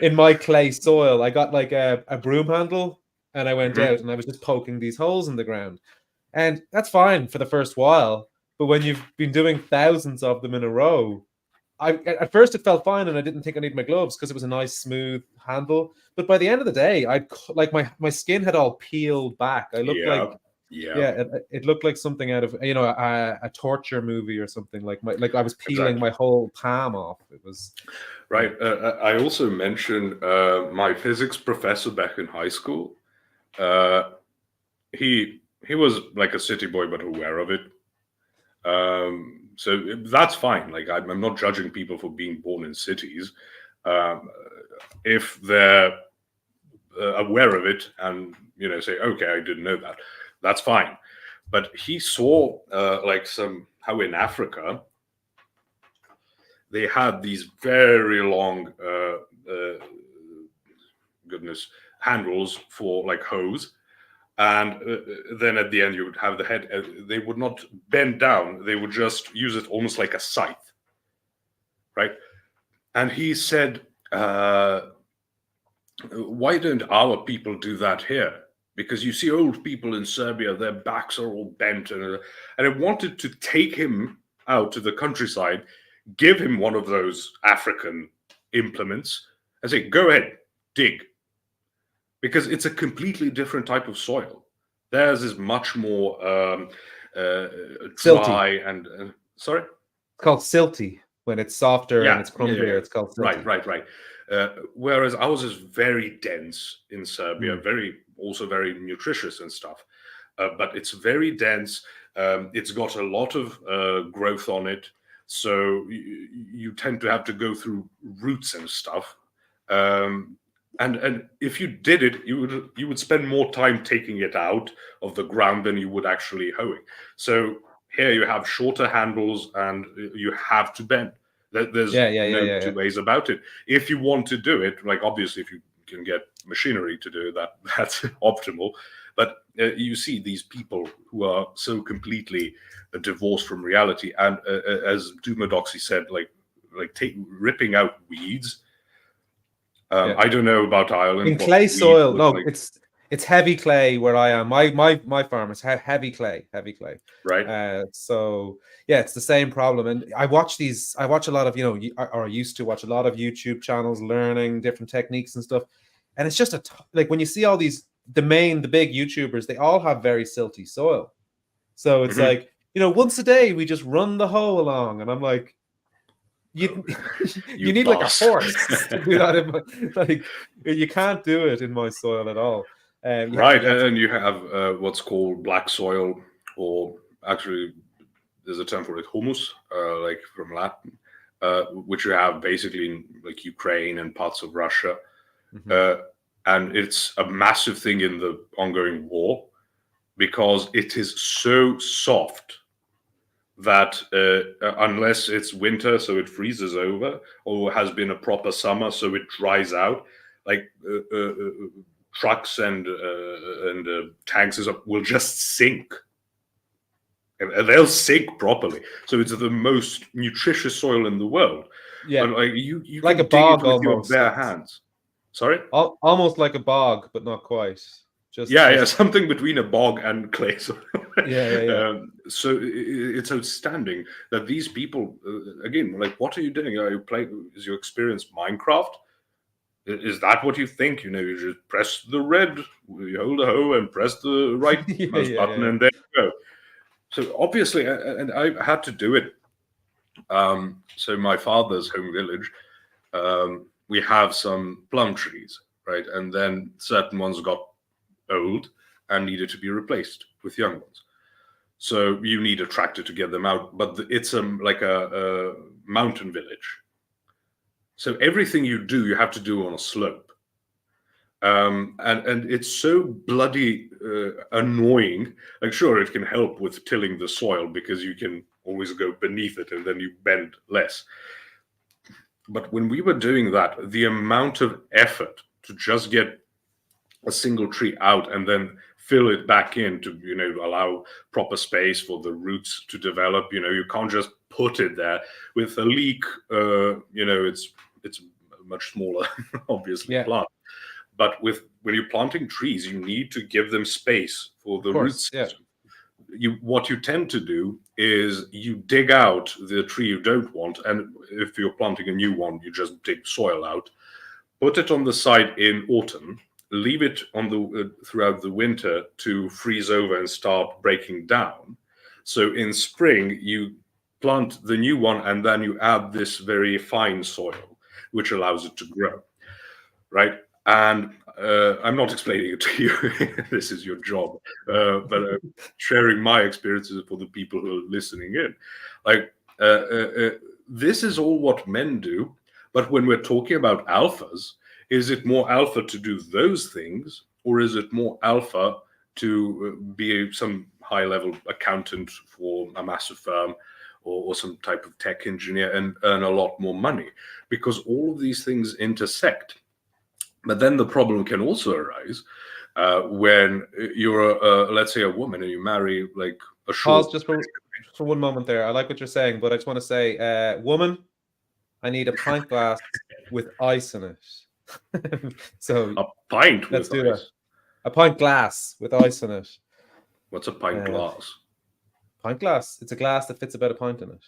In my clay soil, I got like a broom handle, and I went out and I was just poking these holes in the ground, and that's fine for the first while. But when you've been doing thousands of them in a row, at first it felt fine, and I didn't think I needed my gloves because it was a nice smooth handle. But by the end of the day, my skin had all peeled back. I looked it looked like something out of a torture movie or something. Like I was peeling my whole palm off. It was right. I also mentioned my physics professor back in high school. He was like a city boy, but aware of it. So that's fine. Like I'm not judging people for being born in cities. If they're aware of it and say, okay, I didn't know that, that's fine. But he saw how in Africa they had these very long handles for like hose. And then at the end, you would have the head. They would not bend down. They would just use it almost like a scythe, right? And he said, why don't our people do that here? Because you see old people in Serbia, their backs are all bent. And I wanted to take him out to the countryside, give him one of those African implements, and say, go ahead, dig. Because it's a completely different type of soil. Theirs is much more dry and sorry? It's called silty. When it's softer and it's crumblier, it's called silty. Right. Whereas ours is very dense in Serbia, also very nutritious and stuff. But it's very dense. It's got a lot of growth on it. So you tend to have to go through roots and stuff. And if you did it, you would spend more time taking it out of the ground than you would actually hoeing. So here you have shorter handles, and you have to bend. There's no two ways about it. If you want to do it, like obviously, if you can get machinery to do that, that's optimal. But you see these people who are so completely divorced from reality, and as Dumadoxy said, ripping out weeds. I don't know about Ireland. In What clay weeds soil, look no, like, it's heavy clay where I am. My farm is heavy clay, right? so yeah, it's the same problem. And I watch a lot of, or I used to watch a lot of YouTube channels learning different techniques and stuff. And it's just like when you see all these, the big YouTubers, they all have very silty soil. So it's Mhm. like, once a day we just run the hoe along, and I'm like, you You need like a boss. horse to do that. Like, you can't do it in my soil at all. Right, You have to. and you have what's called black soil, or actually, there's a term for it, humus, like from Latin, which you have basically in like Ukraine and parts of Russia, Mhm. uh, and it's a massive thing in the ongoing war because it is so soft that unless it's winter, so it freezes over, or has been a proper summer, so it dries out, like trucks and tanks and stuff will just sink. And they'll sink properly. So it's the most nutritious soil in the world. But Yeah, like you like a can dig it bog with your almost. bare hands. Sorry? Almost like a bog, but not quite. Yeah, Just something between a bog and clay soil. yeah. So it's outstanding that these people, again, like, what are you doing? Are you playing? Is your experience Minecraft? Is that what you think? You just press the red, you hold a hoe and press the right mouse button, Yeah. and there you go. So obviously, and I had to do it. So my father's home village, we have some plum trees, right? And then certain ones got old and needed to be replaced with young ones. So you need a tractor to get them out, but it's like a mountain village. So everything you do, you have to do on a slope. And it's so bloody annoying. Like, sure, it can help with tilling the soil because you can always go beneath it and then you bend less. But when we were doing that, the amount of effort to just get a single tree out and then fill it back in to allow proper space for the roots to develop. You can't just put it there with a leek. It's a much smaller, obviously, Yeah, plant. But when you're planting trees, you need to give them space for of the root course. Yeah. system. What you tend to do is you dig out the tree you don't want, and if you're planting a new one, you just dig soil out, put it on the side in autumn, leave it on the throughout the winter to freeze over and start breaking down. So in spring you plant the new one, and then you add this very fine soil, which allows it to grow, right? And I'm not explaining it to you. This is your job, but sharing my experiences for the people who are listening in. Like, this is all what men do. But when we're talking about alphas, is it more alpha to do those things, or is it more alpha to be some high level accountant for a massive firm, or some type of tech engineer and earn a lot more money? Because all of these things intersect. But then the problem can also arise when you're, let's say, a woman and you marry like a Pause short. just for one moment there. I like what you're saying, but I just want to say, woman, I need a pint glass with ice in it. So A pint let's with do that. ice. A pint glass with ice in it. What's a pint Uh, glass? Pint glass. It's a glass that fits about a pint in it.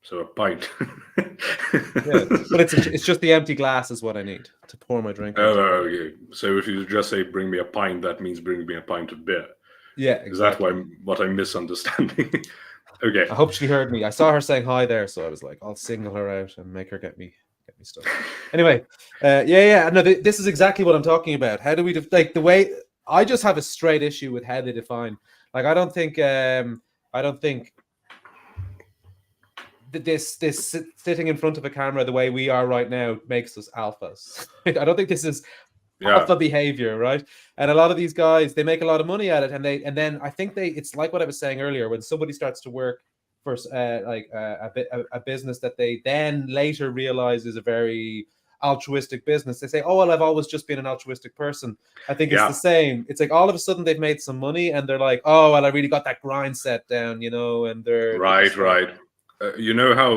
So a pint. Yeah, but it's just the empty glass is what I need to pour my drink Oh, into. okay. So if you just say "bring me a pint," that means bring me a pint of beer. Yeah, Is that exactly. what I'm misunderstanding? Okay. I hope she heard me. I saw her saying hi there, so I was like, I'll single her out and make her get me stuff. Anyway, yeah. No, this is exactly what I'm talking about. How do we like the way? I just have a straight issue with how they define. Like, I don't think this sitting in front of a camera the way we are right now makes us alphas. I don't think this is Yeah. alpha behavior, right? And a lot of these guys, they make a lot of money at it, and then I think it's like what I was saying earlier, when somebody starts to work for a business that they then later realize is a very altruistic business, they say, oh well, I've always just been an altruistic person. I think it's the same. It's like all of a sudden they've made some money and they're like, oh well, I really got that grind set down, and they're Right, just right. You know how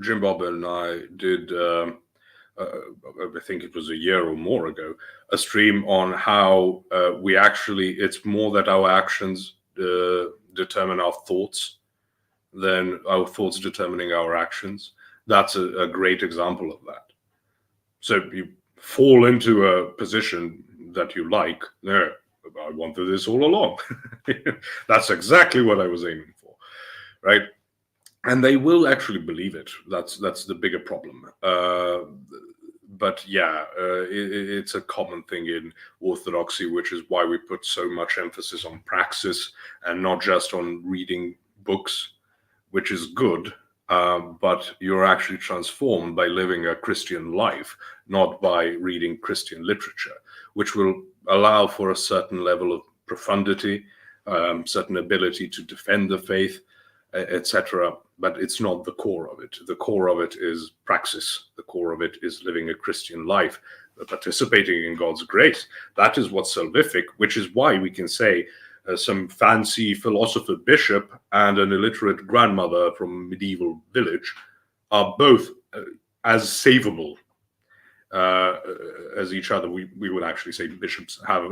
Jim Bob and I did I think it was a year or more ago, a stream on how it's more that our actions determine our thoughts than our thoughts determining our actions. That's a great example of that. So you fall into a position that you like. No, I wanted this all along. That's exactly what I was aiming for, right? And they will actually believe it. That's the bigger problem. But yeah, it's a common thing in Orthodoxy, which is why we put so much emphasis on praxis and not just on reading books, which is good. But you're actually transformed by living a Christian life, not by reading Christian literature, which will allow for a certain level of profundity, certain ability to defend the faith, etc. But it's not the core of it. The core of it is praxis. The core of it is living a Christian life, participating in God's grace. That is what's salvific, which is why we can say some fancy philosopher bishop and an illiterate grandmother from a medieval village are both as savable as each other. We would actually say bishops have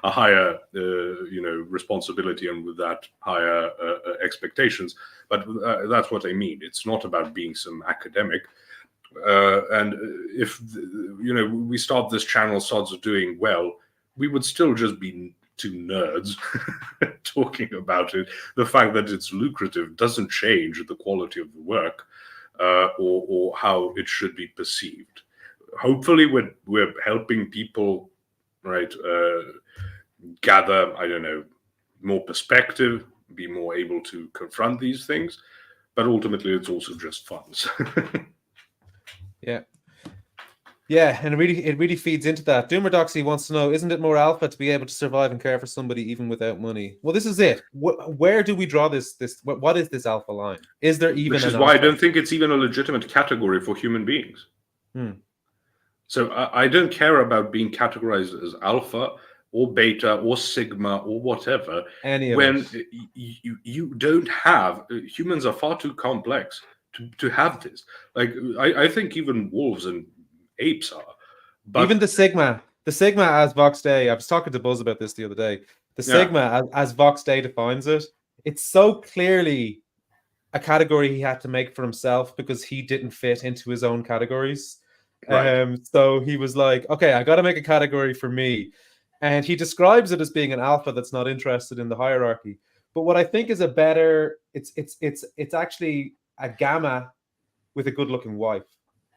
a higher responsibility, and with that higher expectations. But that's what I mean. It's not about being some academic. And if we start this channel starts doing well, we would still just be two nerds talking about it. The fact that it's lucrative doesn't change the quality of the work or how it should be perceived. Hopefully we're helping people, right, gather, I don't know, more perspective, be more able to confront these things, but ultimately it's also just fun. Yeah, and it really feeds into that. Doomerdoxy wants to know, isn't it more alpha to be able to survive and care for somebody even without money? Well, this is it. Where do we draw this? What is this alpha line? Is there even? Which is why I don't think it's even a legitimate category for human beings. So I don't care about being categorized as alpha or beta or sigma or whatever. When you don't have, humans are far too complex to have this. Like I think even wolves and apes are. But even the sigma as Vox Day, I was talking to Buzz about this the other day. The sigma as Vox Day defines it, it's so clearly a category he had to make for himself because he didn't fit into his own categories. Right. So he was like, okay, I got to make a category for me. And he describes it as being an alpha that's not interested in the hierarchy. But what I think is a better, it's actually a gamma with a good-looking wife.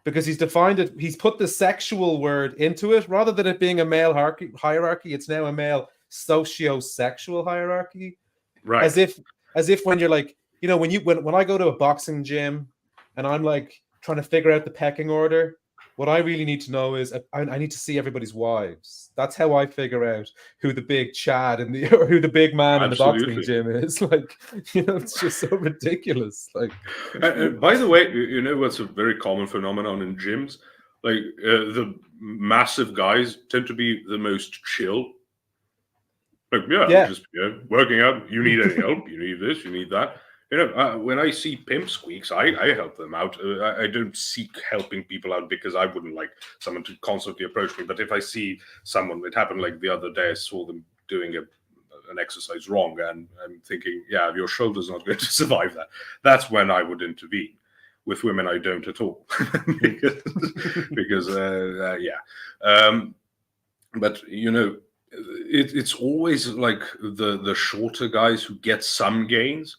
Because he's defined it, he's put the sexual word into it rather than it being a male hierarchy. It's now a male socio-sexual hierarchy. Right. As if when you're like, when I go to a boxing gym and I'm like trying to figure out the pecking order, what I really need to know is I need to see everybody's wives. That's how I figure out who the big Chad or who the big man in the boxing gym is. Like, it's just so ridiculous. Like, by the way, what's a very common phenomenon in gyms? Like the massive guys tend to be the most chill. Like, I'm just working out. You need any help? You need this? You need that? When I see pimp squeaks, I help them out. I don't seek helping people out because I wouldn't like someone to constantly approach me. But if I see someone, it happened like the other day, I saw them doing an exercise wrong, and I'm thinking, your shoulder's not going to survive that. That's when I would intervene. With women, I don't at all. because but it's always like the shorter guys who get some gains.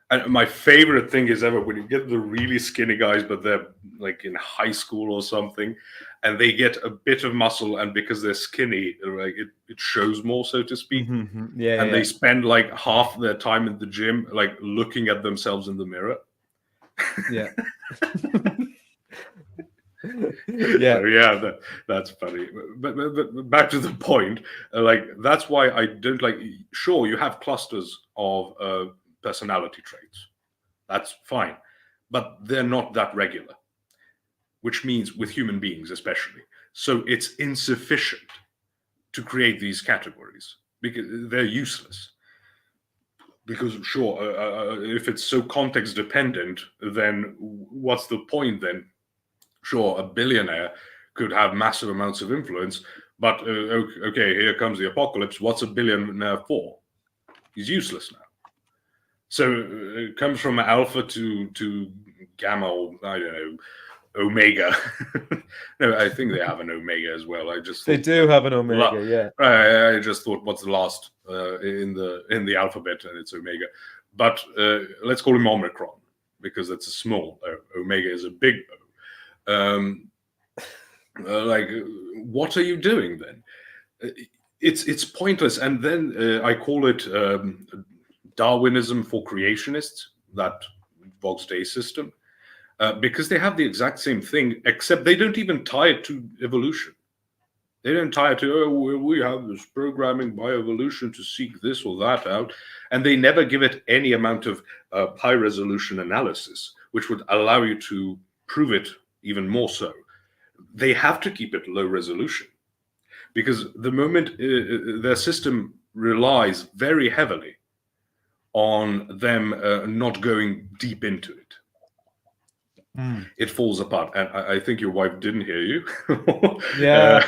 And my favorite thing is ever when you get the really skinny guys, but they're like in high school or something, and they get a bit of muscle, and because they're skinny, like it shows more, so to speak. And they spend like half their time in the gym, like looking at themselves in the mirror. Yeah. So, that's funny. But back to the point, like that's why I don't like. Sure, you have clusters of personality traits. That's fine, but they're not that regular. Which means with human beings, especially, so it's insufficient to create these categories because they're useless. Because sure, if it's so context dependent, then what's the point then? Sure, a billionaire could have massive amounts of influence, but okay, here comes the apocalypse. What's a billionaire for? He's useless now. So it comes from alpha to gamma, or I don't know, omega. No, I think they have an omega as well. I just They do have an omega, yeah. I just thought, what's the last in the alphabet, and it's omega. But let's call him Omicron because that's a small O. Omega is a big O. Like, what are you doing then? It's pointless. And then I call it Darwinism for creationists, that Vox Day system, because they have the exact same thing, except they don't even tie it to evolution. They don't tie it to, we have this programming by evolution to seek this or that out. And they never give it any amount of high resolution analysis, which would allow you to prove it even more so. They have to keep it low resolution because the moment their system relies very heavily on them not going deep into it. It falls apart. And I think your wife didn't hear you. Yeah.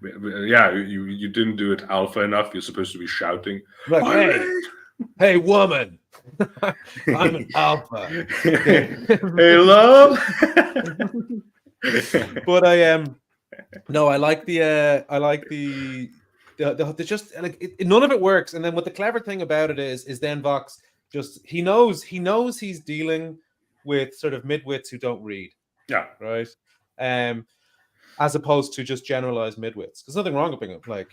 Yeah, you didn't do it alpha enough. You're supposed to be shouting. Like, hey, woman. I'm an alpha. Hey, love. But I like the just like none of it works. And then what the clever thing about it is then Vox just he knows he's dealing with sort of midwits who don't read. Yeah. Right. As opposed to just generalized midwits. There's nothing wrong with being like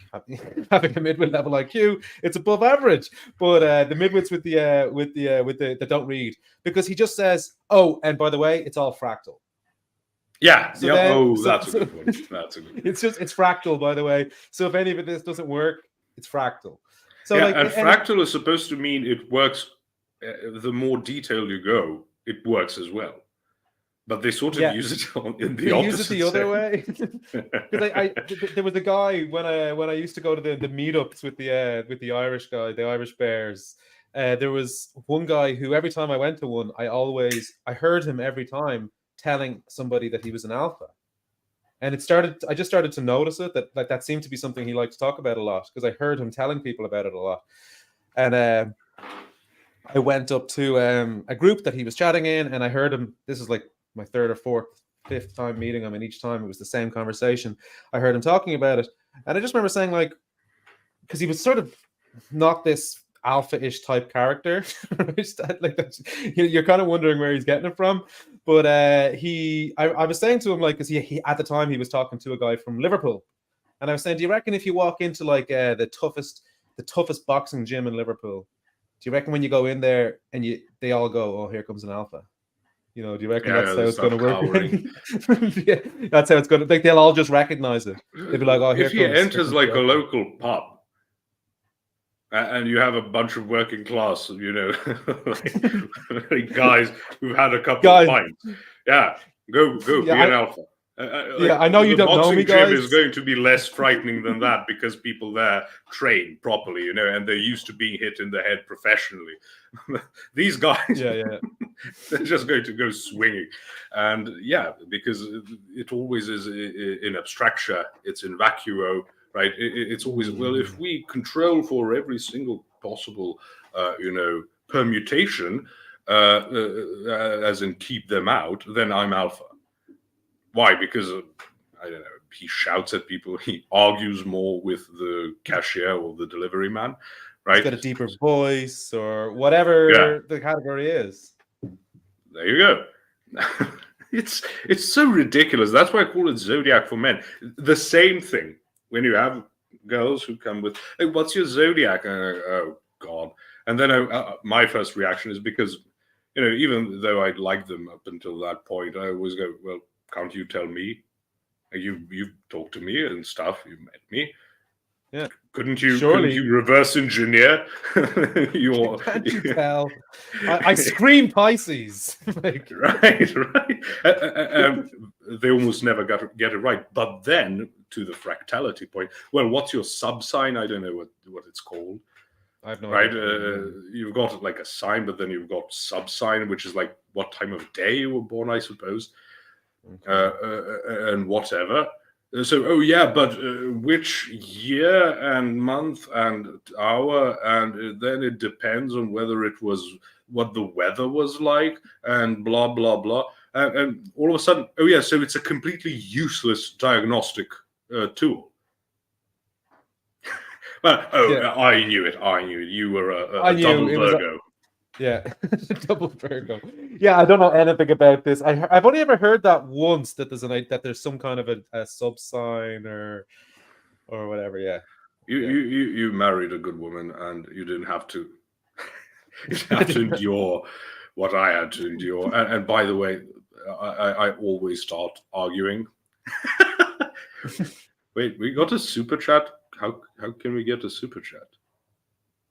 having a midwit level IQ. It's above average. But the midwits with the don't read, because he just says, oh, and by the way, it's all fractal. Yeah. So then, that's a good one. That's a good one. It's fractal, by the way. So if any of this doesn't work, it's fractal. So yeah, and fractal is supposed to mean it works. The more detailed you go, it works as well. But they sort of use it in the opposite. Use it the other way. Because there was a guy when I used to go to the meetups with the Irish guy, the Irish Bears. There was one guy who every time I went to one, I heard him every time telling somebody that he was an alpha, and I just started to notice it that seemed to be something he liked to talk about a lot, because I heard him telling people about it a lot. And I went up to a group that he was chatting in, and I heard him. This is like my third or fourth, fifth time meeting him, and each time it was the same conversation. I heard him talking about it, and I just remember saying, like, because he was sort of not this alpha-ish type character, like that, you're kind of wondering where he's getting it from. But I was saying to him, like, because he at the time he was talking to a guy from Liverpool, and I was saying, do you reckon if you walk into like the toughest boxing gym in Liverpool, do you reckon when you go in there and they all go, oh, here comes an alpha? You know, do you reckon that's how it's going to work? Yeah, that's how it's going to. Like, they'll all just recognize it. They'll be like, "Oh, here if he enters like a local pub, and you have a bunch of working class, you know, like guys who've had a couple of pints, go, be an alpha." I know you don't know me, guys. The boxing gym is going to be less frightening than that because people there train properly, you know, and they're used to being hit in the head professionally. These guys, they're just going to go swinging. And because it always is in abstractia, it's in vacuo, right? It's always, well, if we control for every single possible, permutation, as in keep them out, then I'm alpha. Why? Because, I don't know, he shouts at people, he argues more with the cashier or the delivery man, right? He's got a deeper voice or whatever the category is. There you go. It's so ridiculous. That's why I call it Zodiac for men. The same thing when you have girls who come with, hey, what's your Zodiac? And I go, oh, God. And then my first reaction is because, you know, even though I'd like them up until that point, I always go, well, can't you tell me? You've talked to me and stuff. You've met me. Yeah. Couldn't you reverse engineer? Can't you tell? I scream Pisces. Right. They almost never get it right. But then to the fractality point, well, what's your sub sign? I don't know what it's called. I have no idea. You've got like a sign, but then you've got sub sign, which is like what time of day you were born, I suppose. and whatever. So, oh yeah, but which year and month and hour, and then it depends on whether it was what the weather was like, and blah blah blah, and all of a sudden, oh yeah, so it's a completely useless diagnostic tool. Well, I knew it. You were a double Virgo. Yeah, double Virgo. Yeah, I don't know anything about this. I've only ever heard that once, that there's some kind of a sub sign or whatever. Yeah. You married a good woman, and you didn't have to endure what I had to endure. And by the way, I always start arguing. Wait, we got a super chat. How can we get a super chat?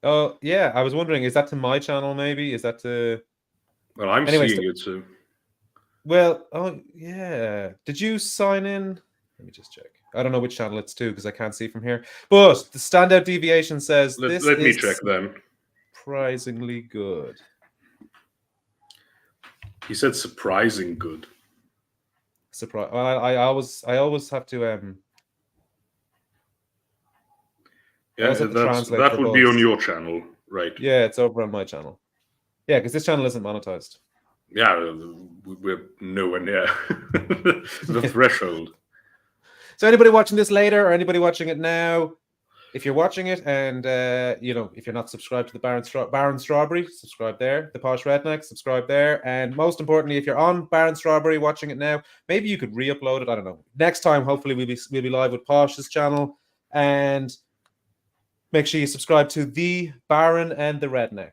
Oh yeah, I was wondering, is that to my channel? Maybe is that to? Well, I'm seeing it. So. Well, oh yeah. Did you sign in? Let me just check. I don't know which channel it's to because I can't see from here. But the standout deviation says let me check then. Surprisingly good. He said surprising good. Surprise. Well, I always have to yeah, that would be on your channel, right? Yeah, it's over on my channel. Yeah, because this channel isn't monetized. Yeah, we're nowhere near the threshold. So anybody watching this later or anybody watching it now, if you're watching it and if you're not subscribed to the Baron Strawberry, subscribe there. The Posh Redneck, subscribe there. And most importantly, if you're on Baron Strawberry watching it now, maybe you could re-upload it. I don't know. Next time, hopefully, we'll be live with Posh's channel. And make sure you subscribe to the Baron and the Redneck.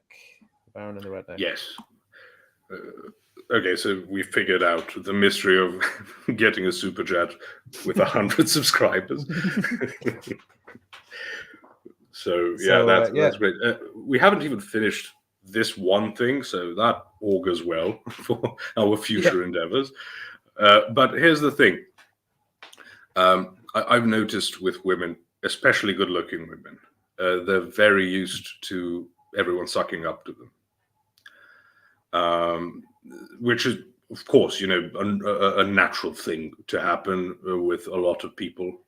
Baron and the Redneck. Yes. Okay, so we figured out the mystery of getting a super chat with 100 subscribers. So that's great. We haven't even finished this one thing, so that augurs well for our future endeavors. But here's the thing. I've noticed with women, especially good-looking women, they're very used to everyone sucking up to them. Which is, of course, a natural thing to happen with a lot of people.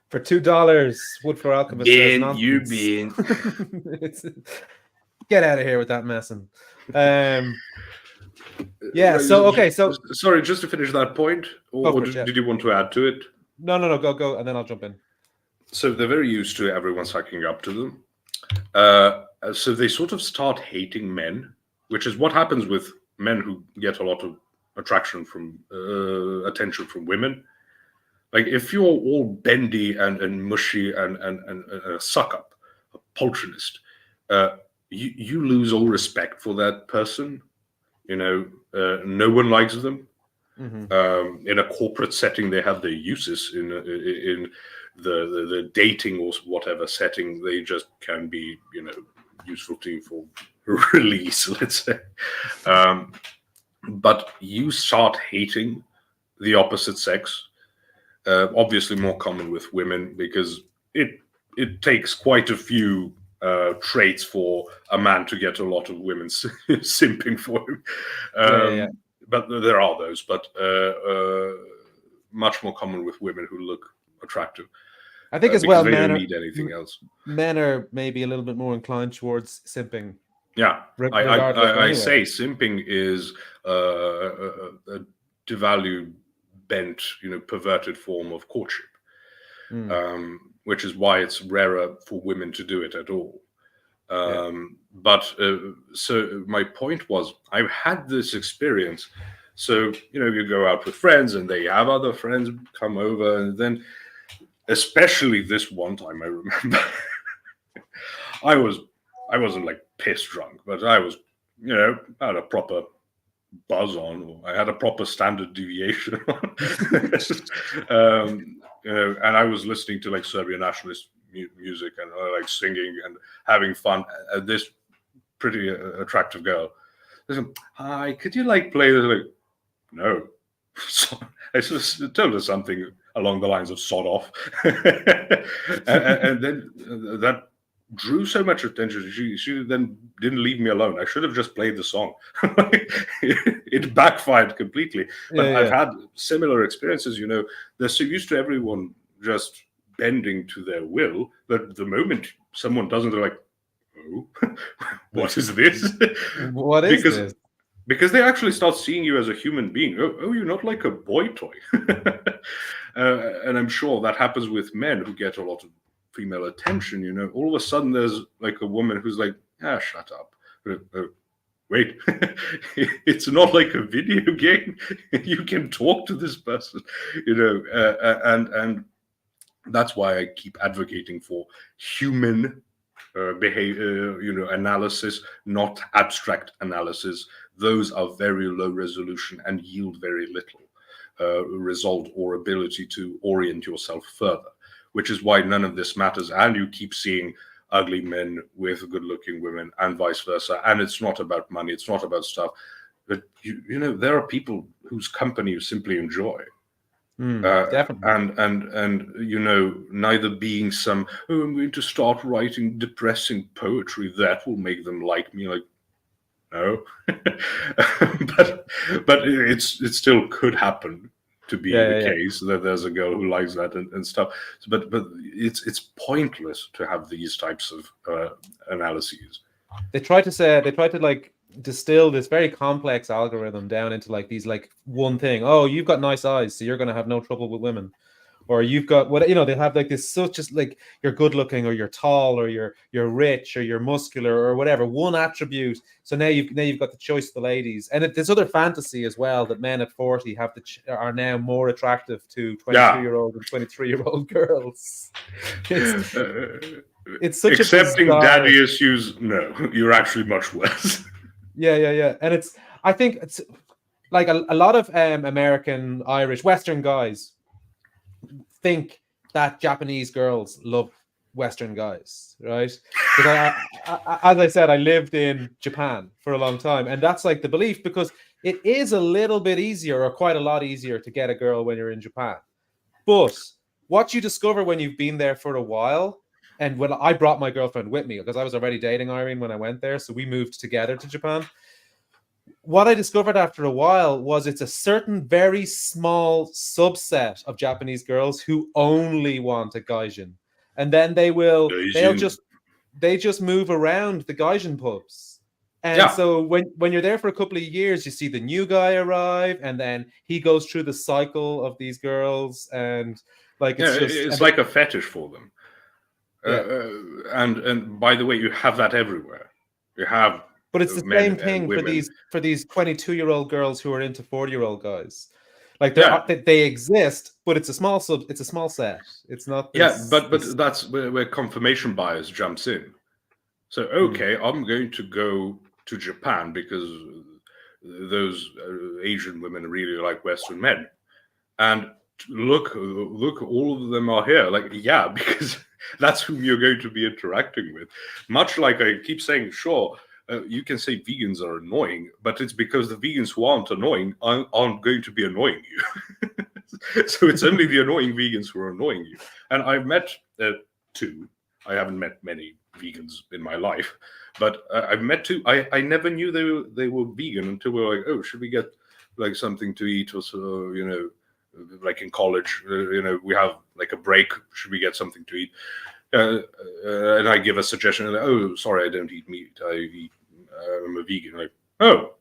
For $2, Wood for Alchemist. Get out of here with that messing. Yeah. So okay. So sorry, just to finish that point, or did you want to add to it? No. Go, and then I'll jump in. So they're very used to everyone sucking up to them. So they sort of start hating men, which is what happens with men who get a lot of attention from women. Like if you're all bendy and mushy and a suck up, a poltronist, you lose all respect for that person. No one likes them. Mm-hmm. In a corporate setting, they have their uses. In the dating or whatever setting, they just can be useful to you for release, let's say. But you start hating the opposite sex. Obviously more common with women because it takes quite a few traits for a man to get a lot of women simping for him. But there are those, but much more common with women who look attractive. I think as well, they don't need anything else. Men are maybe a little bit more inclined towards simping. Yeah, I say simping is a devalued, bent, perverted form of courtship, which is why it's rarer for women to do it at all. But so my point was, I've had this experience. So you go out with friends, and they have other friends come over, and then, especially this one time, I remember, I wasn't like piss drunk, but I was, I had a proper buzz on, or I had a proper standard deviation on. And I was listening to like Serbian nationalist music and like singing and having fun. This pretty attractive girl, listen, hi, could you like play this? Like, no. So I just told her something along the lines of "sod off," and then that drew so much attention. She then didn't leave me alone. I should have just played the song. It backfired completely. But I've had similar experiences. They're so used to everyone just bending to their will that the moment someone doesn't, they're like, oh, what is this? What is this? Because they actually start seeing you as a human being. Oh, you're not like a boy toy. And I'm sure that happens with men who get a lot of female attention. All of a sudden there's like a woman who's like, shut up. Wait, it's not like a video game. You can talk to this person, and that's why I keep advocating for human behavior, analysis, not abstract analysis. Those are very low resolution and yield very little result or ability to orient yourself further, which is why none of this matters. And you keep seeing ugly men with good-looking women and vice versa. And it's not about money. It's not about stuff. But, there are people whose company you simply enjoy. Definitely. And neither being I'm going to start writing depressing poetry that will make them like me. Like, no. but it still could happen to be the case that there's a girl who likes that and stuff. But it's pointless to have these types of analyses. They try to like distill this very complex algorithm down into like these like one thing. Oh, you've got nice eyes, so you're going to have no trouble with women. Or you've got what they have like this such as like you're good looking or you're tall or you're rich or you're muscular or whatever, one attribute. So now you've got the choice of the ladies. And there's other fantasy as well that men at 40 are now more attractive to 22-year-old and 23-year-old girls. It's such accepting daddy issues. No, you're actually much worse. Yeah. And I think it's like a lot of American, Irish, Western guys think that Japanese girls love Western guys, right? Because as I said, I lived in Japan for a long time, and that's like the belief, because it is a little bit easier, or quite a lot easier, to get a girl when you're in Japan. But what you discover when you've been there for a while, and when I brought my girlfriend with me, because I was already dating Irene when I went there, so we moved together to Japan. What I discovered after a while was it's a certain very small subset of Japanese girls who only want a gaijin, and then they just move around the gaijin pubs. And so when you're there for a couple of years, you see the new guy arrive, and then he goes through the cycle of these girls, and like it's like a fetish for them. And by the way, you have that everywhere. You have. But it's the same thing for these 22-year-old girls who are into 40-year-old guys. Like they exist, but it's a small set. It's not. But that's where confirmation bias jumps in. So I'm going to go to Japan because those Asian women really like Western men, and look, all of them are here. Like, because that's whom you're going to be interacting with. Much like I keep saying, sure. You can say vegans are annoying, but it's because the vegans who aren't annoying aren't going to be annoying you. So it's only the annoying vegans who are annoying you. And I've met two. I haven't met many vegans in my life, but I've met two. I never knew they were vegan until we were like, oh, should we get like something to eat or so? Like in college, we have like a break. Should we get something to eat? And I give a suggestion. And oh, sorry, I don't eat meat. I'm a vegan. Like, oh,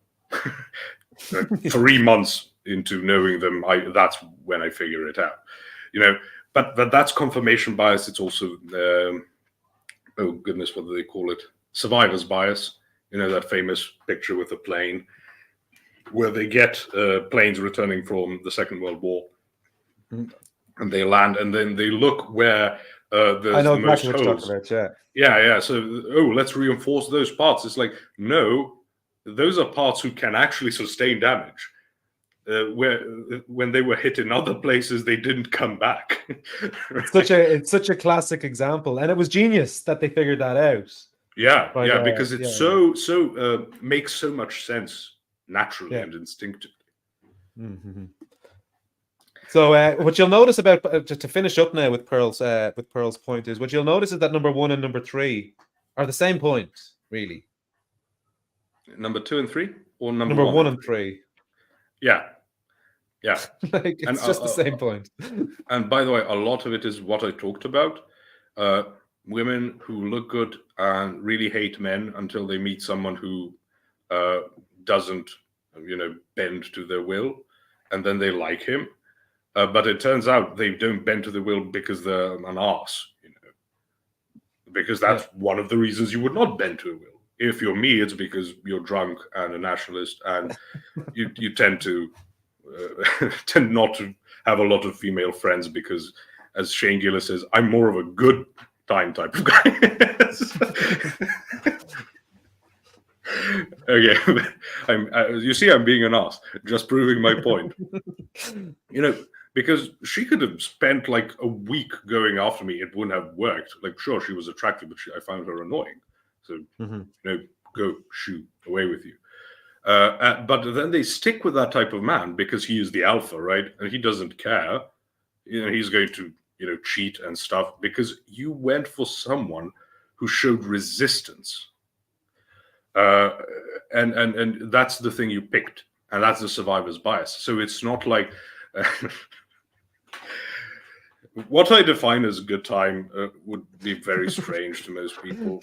3 months into knowing them, that's when I figure it out. But that's confirmation bias. It's also oh goodness, what do they call it? Survivor's bias. That famous picture with the plane where they get planes returning from the Second World War, and they land, and then they look where. I know exactly what you're talking about, yeah. So, let's reinforce those parts. It's like, no, those are parts who can actually sustain damage. When they were hit in other places, they didn't come back. Right? It's such a classic example, and it was genius that they figured that out. Because it so makes so much sense naturally and instinctively. Mm-hmm. So what you'll notice about just to finish up now with Pearl's point is what you'll notice is that number 1 and number 3 are the same point, really. Number 2 and 3, or Number 1 and 3. Yeah. Like it's just the same point. And by the way, a lot of it is what I talked about. Women who look good and really hate men until they meet someone who doesn't, bend to their will, and then they like him. But it turns out they don't bend to the will because they're an arse, because that's one of the reasons you would not bend to a will. If you're me, it's because you're drunk and a nationalist, and you tend not to have a lot of female friends because, as Shane Gillis says, I'm more of a good time type of guy. Okay, you see, I'm being an ass, just proving my point. Because she could have spent like a week going after me, it wouldn't have worked. Like, sure, she was attractive, but I found her annoying. So, go shoot, away with you. But then they stick with that type of man because he is the alpha, right? And he doesn't care. He's going to, cheat and stuff because you went for someone who showed resistance. And that's the thing you picked, and that's the survivor's bias. So it's not like what I define as good time would be very strange to most people.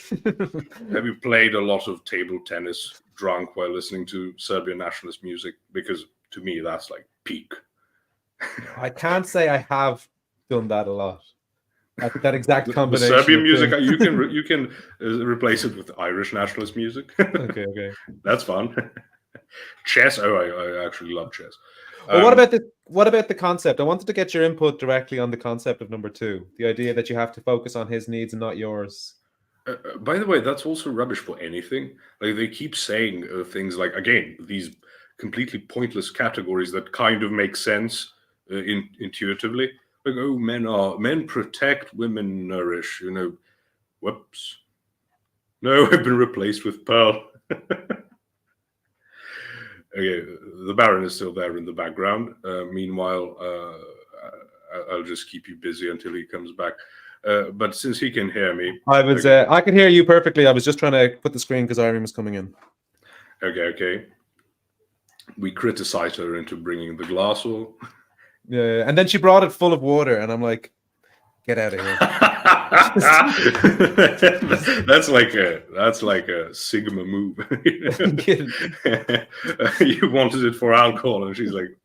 Have you played a lot of table tennis drunk while listening to Serbian nationalist music? Because to me, that's like peak. I can't say I have done that a lot. That exact combination. The Serbian music, you can replace it with Irish nationalist music. Okay. That's fun. Chess. Oh, I actually love chess. Well, what about the concept? I wanted to get your input directly on the concept of number 2, the idea that you have to focus on his needs and not yours. By the way, that's also rubbish for anything. Like, they keep saying things like, again, these completely pointless categories that kind of make sense intuitively. Like, oh, men protect, women nourish. Whoops. No, I've been replaced with Pearl. Okay, the Baron is still there in the background. Meanwhile, I'll just keep you busy until he comes back. But since he can hear me, I can hear you perfectly. I was just trying to put the screen because Irene was coming in. Okay. We criticized her into bringing the glass. Yeah, and then she brought it full of water, and I'm like, get out of here. that's like a Sigma move. You wanted it for alcohol, and she's like,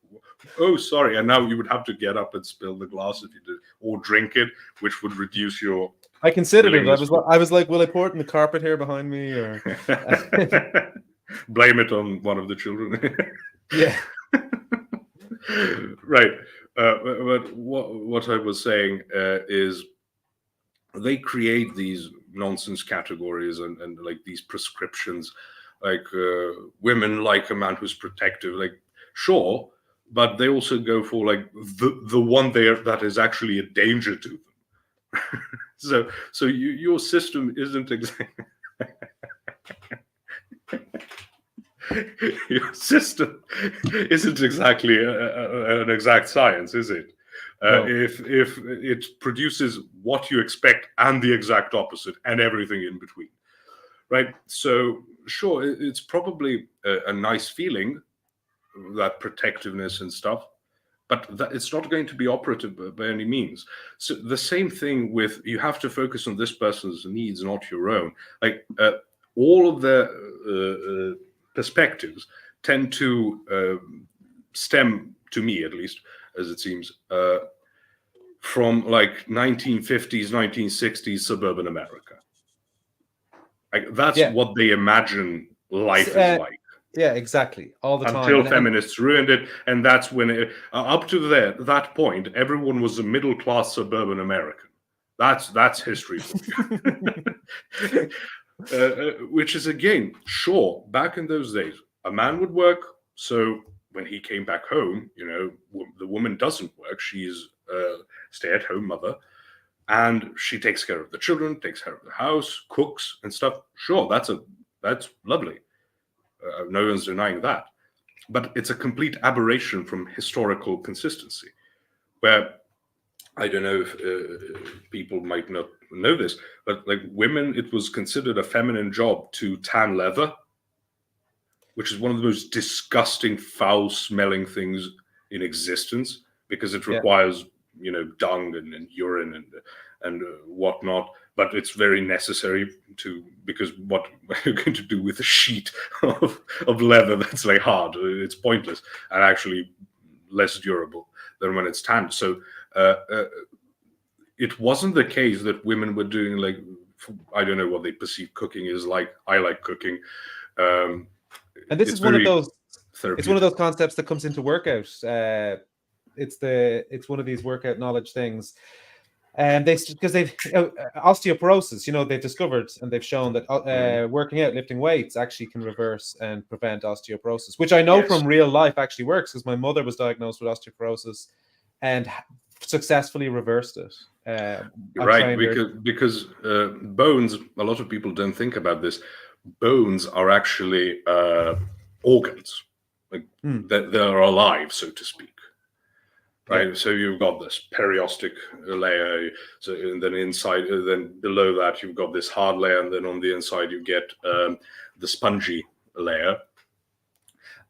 oh, sorry. And now you would have to get up and spill the glass if you did, or drink it, which would reduce your. I considered it. I was like, will I pour it in the carpet here behind me, or blame it on one of the children? Yeah. Right. But what I was saying is they create these nonsense categories and like these prescriptions, like women like a man who's protective. Like, sure, but they also go for like the one there that is actually a danger to them. so your system isn't exactly. Your system isn't exactly an exact science, is it? No. If it produces what you expect and the exact opposite and everything in between, right? So sure, it's probably a nice feeling, that protectiveness and stuff, but it's not going to be operative by any means. So the same thing with, you have to focus on this person's needs, not your own. Like all of the perspectives tend to stem, to me at least, as it seems, from like 1950s, 1960s suburban America. Like that's what they imagine life is like. Yeah, exactly. All the time. Until feminists ruined it, and that's when up to that point, everyone was a middle-class suburban American. That's history for you. Which is, again, sure, back in those days, a man would work, so when he came back home, the woman doesn't work. She's a stay-at-home mother, and she takes care of the children, takes care of the house, cooks and stuff. Sure, that's lovely. No one's denying that. But it's a complete aberration from historical consistency. where I don't know if people might not know this, but like women, it was considered a feminine job to tan leather, which is one of the most disgusting, foul-smelling things in existence because it requires, dung and urine and whatnot. But it's very necessary because what are you going to do with a sheet of leather that's like hard? It's pointless and actually less durable than when it's tanned. So it wasn't the case that women were doing like, I don't know what they perceive cooking is like. I like cooking. And this is one of those. It's one of those concepts that comes into workout. It's one of these workout knowledge things, and because they've osteoporosis. They've discovered and they've shown that working out, lifting weights, actually can reverse and prevent osteoporosis, which I know from real life actually works because my mother was diagnosed with osteoporosis and successfully reversed it. Right, because bones. A lot of people don't think about this. Bones are actually organs, like they're alive, so to speak. Right, so you've got this periostic layer, and then inside, then below that you've got this hard layer, and then on the inside you get the spongy layer,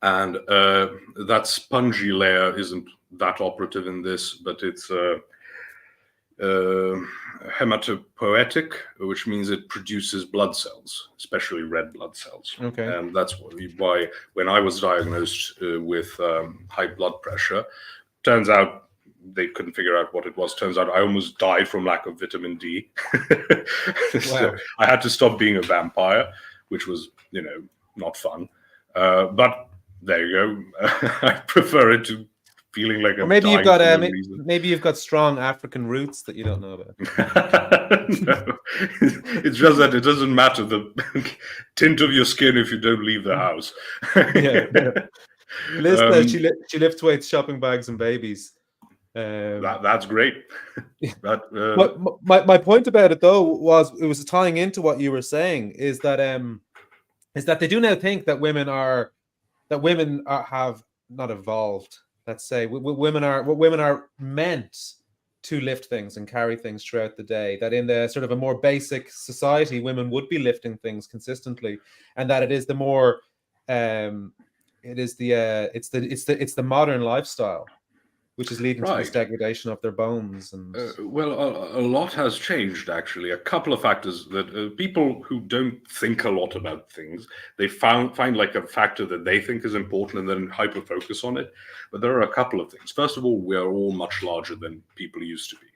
and that spongy layer isn't that operative in this, but it's hematopoietic, which means it produces blood cells, especially red blood cells. Okay. And that's why when I was diagnosed with high blood pressure, turns out they couldn't figure out what it was. Turns out I almost died from lack of vitamin D. So I had to stop being a vampire, which was, not fun. But there you go. I prefer it to feeling like maybe you've got strong African roots that you don't know about. No, it's just that it doesn't matter the tint of your skin if you don't leave the house. Liz says she lifts weights, shopping bags, and babies. That's great. But my point about it though was tying into what you were saying is that they do now think that women have not evolved. Let's say women are meant to lift things and carry things throughout the day. That in the sort of a more basic society, women would be lifting things consistently, and that it is the more it's the modern lifestyle which is leading to this degradation of their bones. And a lot has changed, actually. A couple of factors that people who don't think a lot about things, they find like a factor that they think is important and then hyper focus on it. But there are a couple of things. First of all, we are all much larger than people used to be,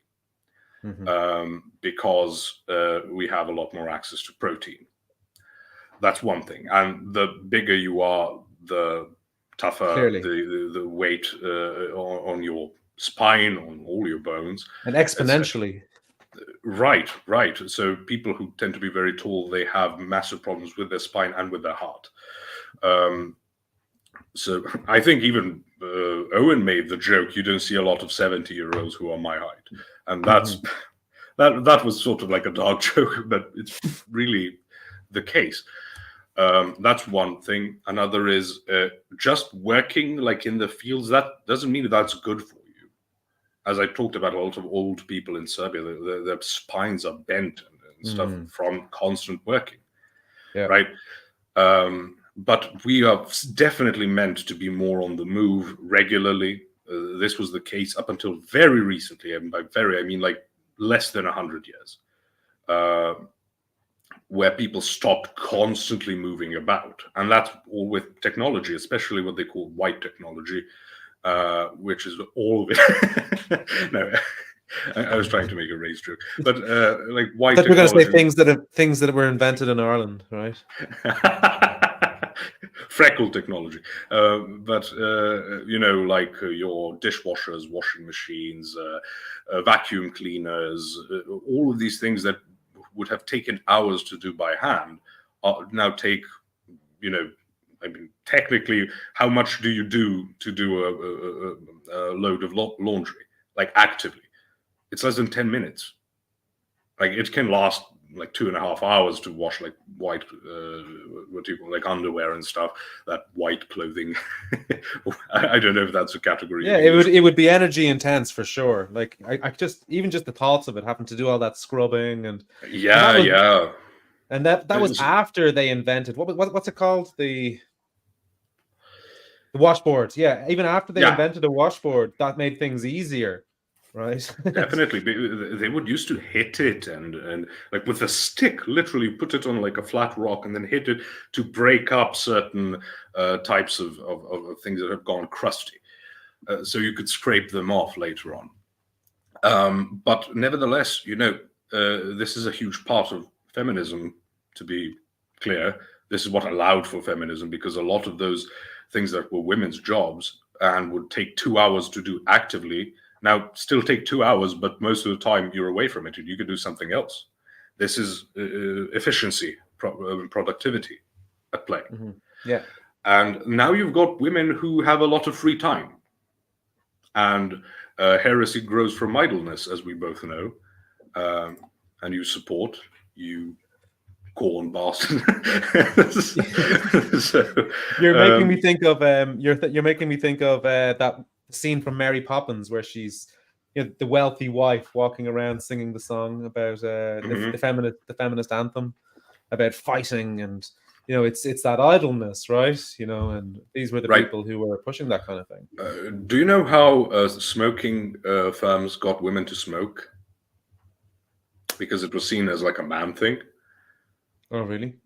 because we have a lot more access to protein. That's one thing. And the bigger you are, the tougher the weight on your spine, on all your bones, and exponentially. Right. So people who tend to be very tall, they have massive problems with their spine and with their heart. So I think even Owen made the joke, you don't see a lot of 70-year-olds who are my height, and that's that was sort of like a dark joke, but it's really the case. That's one thing. Another is just working like in the fields. That doesn't mean that's good for you. As I talked about, a lot of old people in Serbia, their spines are bent and stuff from constant working. Yeah. Right. But we are definitely meant to be more on the move regularly. This was the case up until very recently, and by very I mean like less than 100 years. Where people stopped constantly moving about. And that's all with technology, especially what they call white technology, which is all of it. No, I was trying to make a race joke, but like white technology. We're going to say things that were invented in Ireland, right? Freckle technology. But, like your dishwashers, washing machines, vacuum cleaners, all of these things that would have taken hours to do by hand now take, technically, how much do you do to do a load of laundry, like actively? It's less than 10 minutes. Like it can last like 2.5 hours to wash like white, what do you call, like underwear and stuff. That white clothing. I don't know if that's a category. Yeah, it would be energy intense for sure. Like I just even just the thoughts of it, having to do all that scrubbing and Yeah, yeah. And that was after they invented what's it called? The washboard. Yeah, even after they invented a washboard, that made things easier, right? Definitely. They would used to hit it and like with a stick, literally put it on like a flat rock and then hit it to break up certain types of things that have gone crusty. So you could scrape them off later on. But nevertheless, this is a huge part of feminism, to be clear. This is what allowed for feminism, because a lot of those things that were women's jobs and would take 2 hours to do actively now still take 2 hours, but most of the time you're away from it and you can do something else. This is efficiency, productivity at play. Mm-hmm. Yeah. And now you've got women who have a lot of free time. And heresy grows from idleness, as we both know. And you support, you corn bastard. So, you're making me think of you're making me think of that scene from Mary Poppins where she's the wealthy wife walking around singing the song about the feminist anthem about fighting, and it's that idleness, right? And these were the people who were pushing that kind of thing. Do you know how smoking firms got women to smoke? Because it was seen as like a man thing. Oh, really?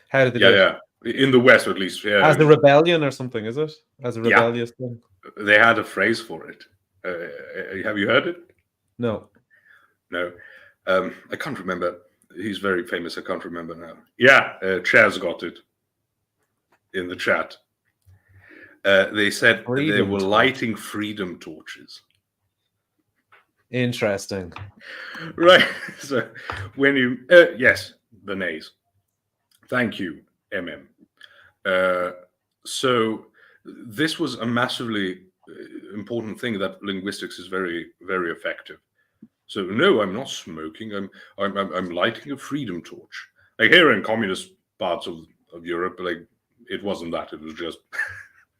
How did they do it? Yeah. In the West, at least. Yeah. As a rebellion or something, is it? As a rebellious thing? They had a phrase for it. Have you heard it? No. I can't remember. He's very famous. I can't remember now. Yeah, Chaz got it in the chat. They said they were lighting freedom torches. Interesting. Right. So when you... yes, Bernays. Thank you, MM. So this was a massively important thing, that linguistics is very, very effective. So no, I'm not smoking. I'm lighting a freedom torch. Like here in communist parts of Europe, like it wasn't that. It was just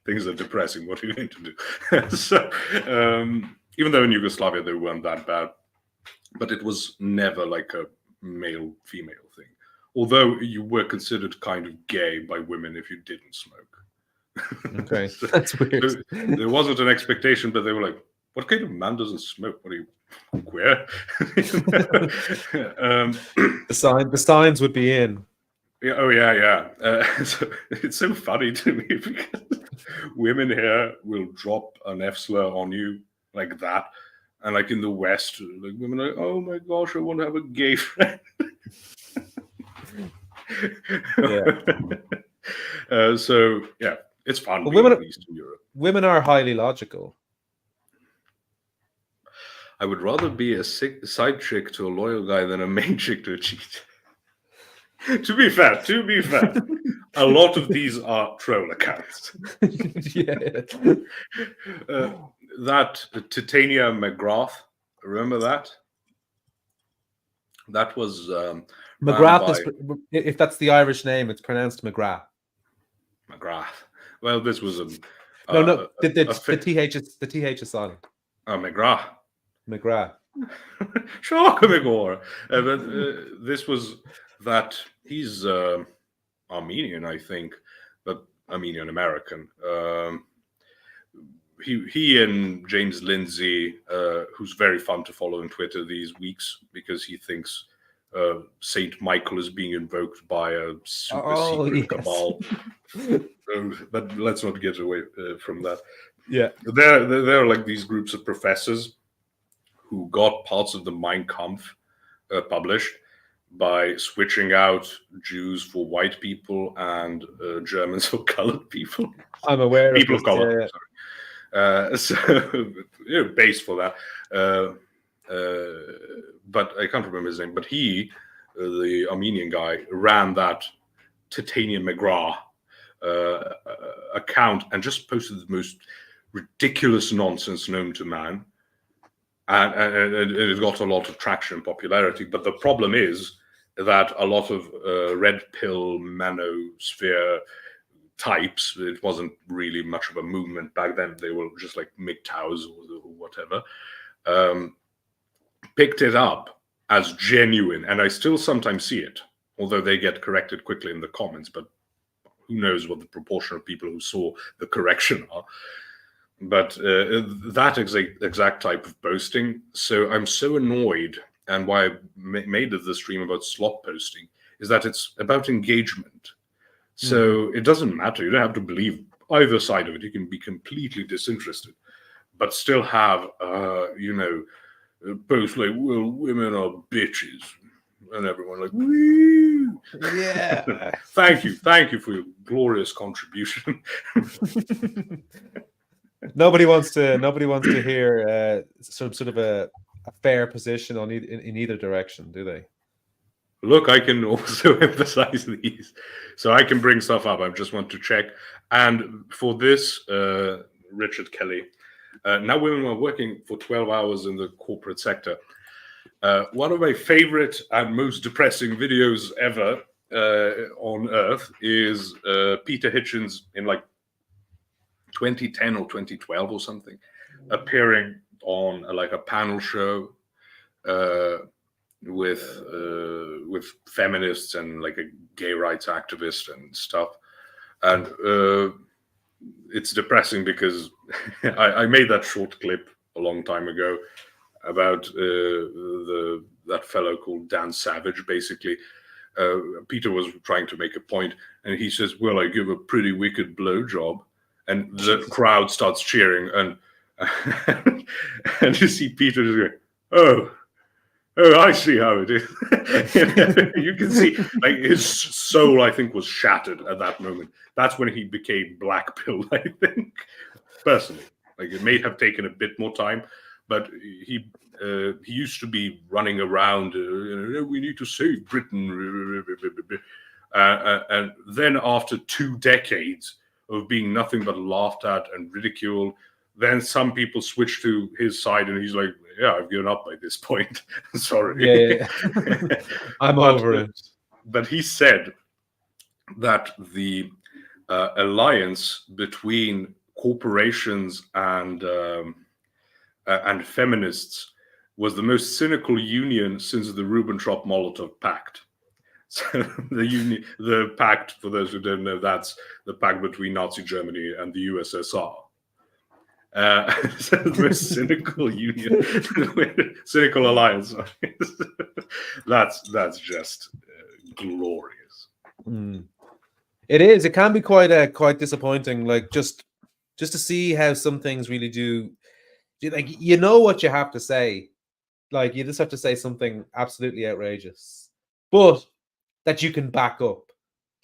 things are depressing. What are you going to do? So even though in Yugoslavia they weren't that bad, but it was never like a male-female thing. Although you were considered kind of gay by women if you didn't smoke. Okay, so, that's weird. So there wasn't an expectation, but they were like, "What kind of man doesn't smoke? What are you, queer?" The signs would be in. Yeah, oh yeah. So it's so funny to me because women here will drop an F slur on you like that, and like in the West, like women are like, "Oh my gosh, I want to have a gay friend." Yeah. So yeah, it's fun. But women, Eastern Europe. Women are highly logical. I would rather be a side chick to a loyal guy than a main chick to a cheat. To be fair, a lot of these are troll accounts. Yeah. That Titania McGrath, remember that? That was McGrath. If that's the Irish name, it's pronounced McGrath. McGrath. Well, this was a no. The th is silent. Oh, McGrath. McGrath. Sure, McGrath. But this was that he's Armenian, I think, but Armenian American. He and James Lindsay, who's very fun to follow on Twitter these weeks because he thinks Saint Michael is being invoked by a super secret cabal. But let's not get away from that. Yeah, there are like these groups of professors who got parts of the Mein Kampf published by switching out Jews for white people and Germans for colored people. I'm aware people of this, color. Yeah. So base for that. But I can't remember his name. But he, the Armenian guy, ran that Titania McGrath account and just posted the most ridiculous nonsense known to man. And it got a lot of traction and popularity. But the problem is that a lot of red pill manosphere types, it wasn't really much of a movement back then, they were just like MGTOWs or whatever, picked it up as genuine, and I still sometimes see it, although they get corrected quickly in the comments, but who knows what the proportion of people who saw the correction are. But that exact type of posting, so I'm so annoyed, and why I made the stream about slop posting, is that it's about engagement. So it doesn't matter. You don't have to believe either side of it. You can be completely disinterested, but still have, posts like, well, women are bitches. And everyone like, woo! Yeah. Thank you for your glorious contribution. Nobody wants to hear sort of a fair position on in either direction, do they? Look, I can also emphasize these, so I can bring stuff up. I just want to check. And for this, Richard Kelly, now women are working for 12 hours in the corporate sector. One of my favorite and most depressing videos ever on Earth is Peter Hitchens in like 2010 or 2012 or something, appearing on like a panel show with feminists and like a gay rights activist and stuff, and it's depressing because I made that short clip a long time ago about that fellow called Dan Savage. Basically, Peter was trying to make a point, and he says, "Well, I give a pretty wicked blowjob," and the crowd starts cheering, and and you see Peter just going, "Oh, I see how it is." You can see like his soul, I think, was shattered at that moment. That's when he became black pilled, I think, personally. Like, it may have taken a bit more time, but he used to be running around, we need to save Britain. And then after 2 decades of being nothing but laughed at and ridiculed, then some people switch to his side, and he's like, yeah, I've given up by this point. Sorry. Yeah. I'm over it. But he said that the alliance between corporations and feminists was the most cynical union since the Ribbentrop-Molotov Pact. So the pact, for those who don't know, that's the pact between Nazi Germany and the USSR. So the most cynical union, cynical alliance. That's just glorious. It is. It can be quite disappointing. Like just to see how some things really do. Like, you know what you have to say. Like, you just have to say something absolutely outrageous, but that you can back up.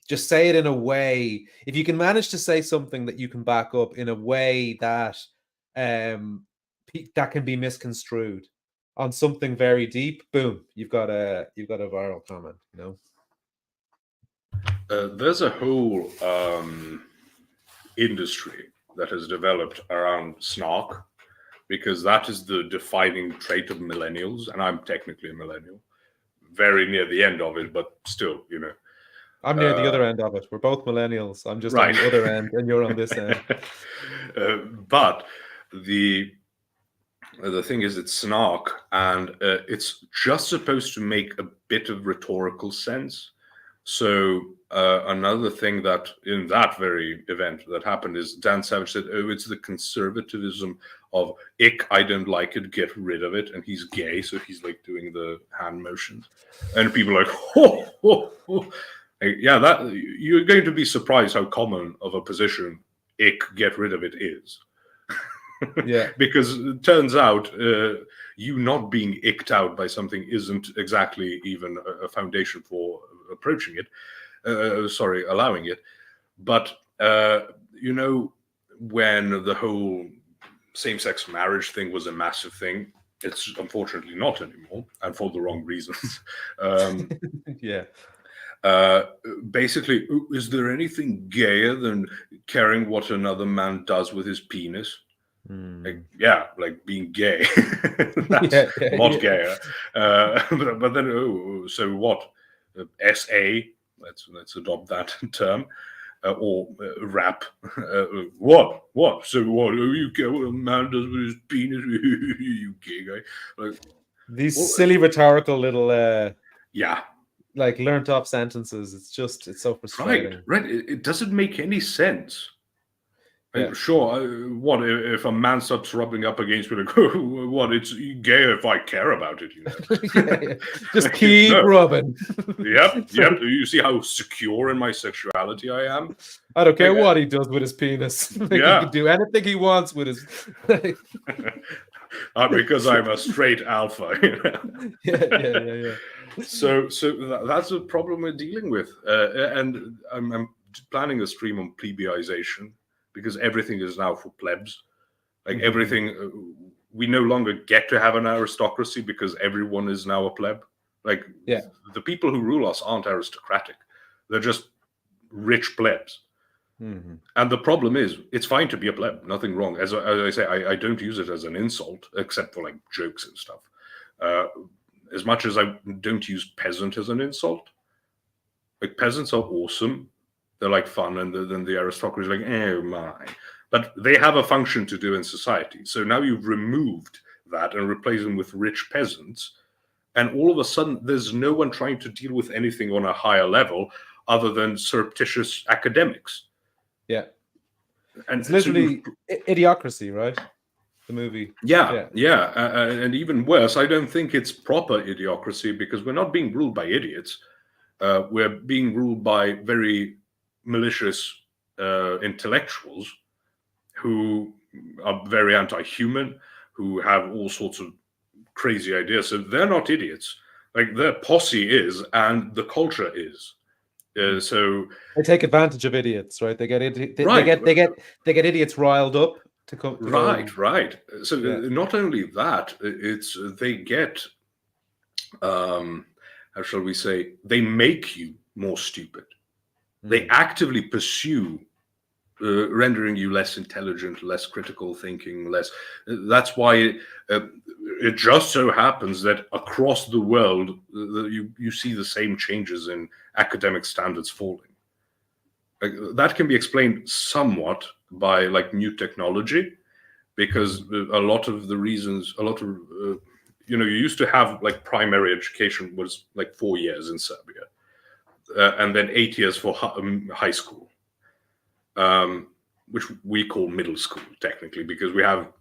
Just say it in a way. If you can manage to say something that you can back up in a way that that can be misconstrued on something very deep, boom, you've got a viral comment. You know, there's a whole industry that has developed around snark, because that is the defining trait of millennials, and I'm technically a millennial, very near the end of it, but still, you know. I'm near the other end of it. We're both millennials. I'm just right on the other end, and you're on this end. But the thing is, it's snark, and it's just supposed to make a bit of rhetorical sense. So another thing that in that very event that happened is Dan Savage said, "Oh, it's the conservatism of ick, I don't like it, get rid of it." And he's gay, so he's like doing the hand motions, and people are like, "Oh, oh, oh." Yeah, that you're going to be surprised how common of a position ick, get rid of it is. Yeah, because it turns out you not being icked out by something isn't exactly even a foundation for approaching it. Allowing it. But you know, when the whole same-sex marriage thing was a massive thing, it's unfortunately not anymore, and for the wrong reasons. Yeah. Basically, is there anything gayer than caring what another man does with his penis? Like, yeah, like being gay. That's a lot gayer. But then, so what? SA. Let's adopt that term. Or rap. What? So what? You get what a man does with his penis? You gay guy. Like, these silly rhetorical little yeah, like learnt off sentences. It's so frustrating. Right. It doesn't make any sense. Yeah. Sure, what if a man starts rubbing up against me? Like, what? It's gay if I care about it, you know. Yeah. Just keep rubbing. Yep. You see how secure in my sexuality I am. I don't care what he does with his penis. Like, he can do anything he wants with his. Because I'm a straight alpha. You know? Yeah. So that's a problem we're dealing with, and I'm planning a stream on plebeiization, because everything is now for plebs. Like everything, we no longer get to have an aristocracy because everyone is now a pleb. Like the people who rule us aren't aristocratic; they're just rich plebs. And the problem is, it's fine to be a pleb, nothing wrong. As I say, I don't use it as an insult, except for like jokes and stuff. As much as I don't use peasant as an insult. Like peasants are awesome. They're like fun, and then the aristocracy is like, oh my. But they have a function to do in society. So now you've removed that and replaced them with rich peasants. And all of a sudden, there's no one trying to deal with anything on a higher level other than surreptitious academics. Yeah. And it's literally Idiocracy, right? The movie. Yeah. And even worse, I don't think it's proper idiocracy, because we're not being ruled by idiots. We're being ruled by very malicious intellectuals who are very anti-human, who have all sorts of crazy ideas. So they're not idiots. Like their posse is, and the culture is. So they take advantage of idiots, right? They get idiots riled up to come. Right. So not only that, it's they get. How shall we say? They make you more stupid. They actively pursue rendering you less intelligent, less critical thinking, less. That's why it just so happens that across the world you see the same changes in academic standards falling. That can be explained somewhat by like new technology, because a lot of the reasons, you used to have like primary education was like 4 years in Serbia, and then 8 years for high school, which we call middle school technically, because we have.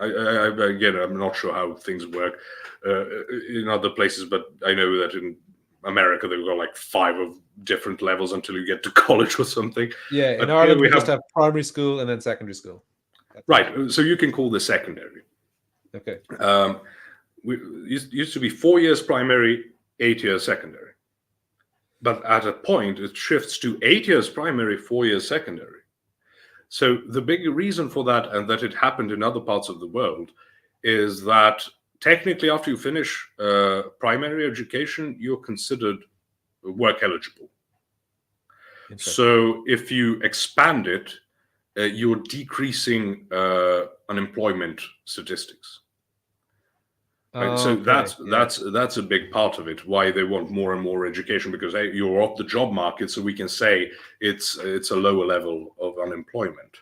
Again, I'm not sure how things work in other places, but I know that in America they've got like 5 of different levels until you get to college or something. Yeah, in Ireland we just have primary school and then secondary school. Right, so you can call this secondary. Okay. Used to be 4 years primary, 8 years secondary. But at a point, it shifts to 8 years primary, 4 years secondary. So the big reason for that, and that it happened in other parts of the world, is that technically after you finish primary education, you're considered work eligible. So if you expand it, you're decreasing unemployment statistics. Right? So that's a big part of it. Why they want more and more education, because you're off the job market, so we can say it's a lower level of unemployment.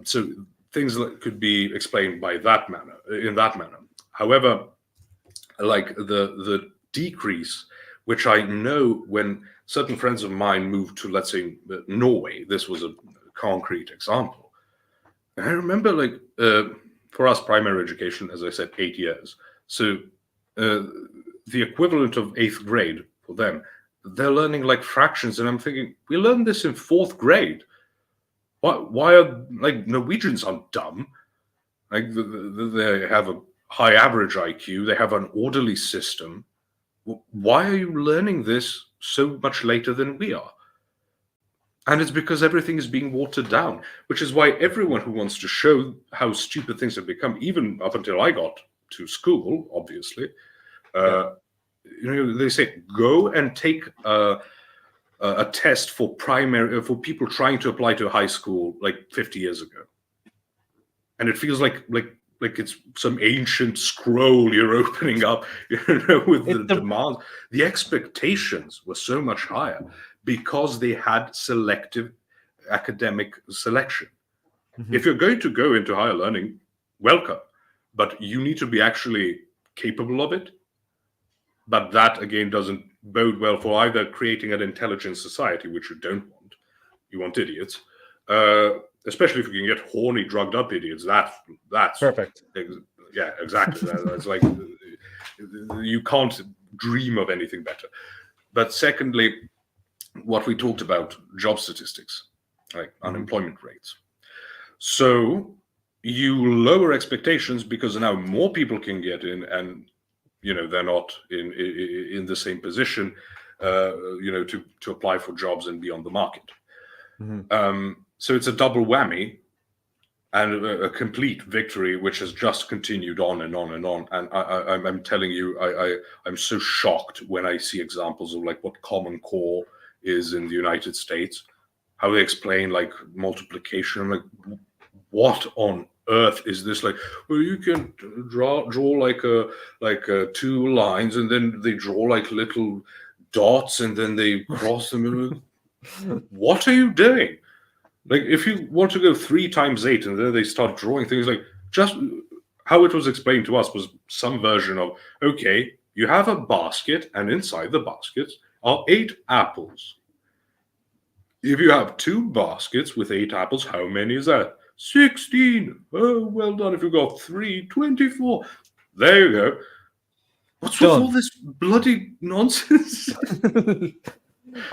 So things that could be explained by in that manner. However, like the decrease, which I know when certain friends of mine moved to, let's say, Norway, this was a concrete example. And I remember, like, for us, primary education, as I said, 8 years. So the equivalent of 8th grade for them, they're learning like fractions. And I'm thinking, we learned this in 4th grade. Why are, like, Norwegians aren't dumb. Like, they have a high average IQ. They have an orderly system. Why are you learning this so much later than we are? And it's because everything is being watered down, which is why everyone who wants to show how stupid things have become, even up until I got to school, obviously, they say, go and take a test for people trying to apply to high school like 50 years ago. And it feels like like it's some ancient scroll you're opening up, with the demands. The expectations were so much higher because they had selective academic selection. If you're going to go into higher learning, welcome, but you need to be actually capable of it. But that again doesn't bode well for either creating an intelligent society, which you don't want. You want idiots, especially if you can get horny, drugged up idiots. That's perfect. Yeah, exactly. That's like you can't dream of anything better. But secondly, what we talked about, job statistics, like unemployment rates. So you lower expectations because now more people can get in, and they're not in the same position, to apply for jobs and be on the market. So it's a double whammy and a complete victory, which has just continued on and on and on. And I'm telling you, I'm so shocked when I see examples of like what Common Core is in the United States, how they explain like multiplication. I'm like, what on earth is this? Like, well, you can draw like two lines, and then they draw like little dots, and then they cross them. What are you doing? Like, if you want to go 3 times 8, and then they start drawing things, like, just how it was explained to us was some version of, okay, you have a basket, and inside the basket are 8 apples. If you have 2 baskets with 8 apples, how many is that? 16. Oh, well done. If you got 3, 24. There you go. What's with all this bloody nonsense?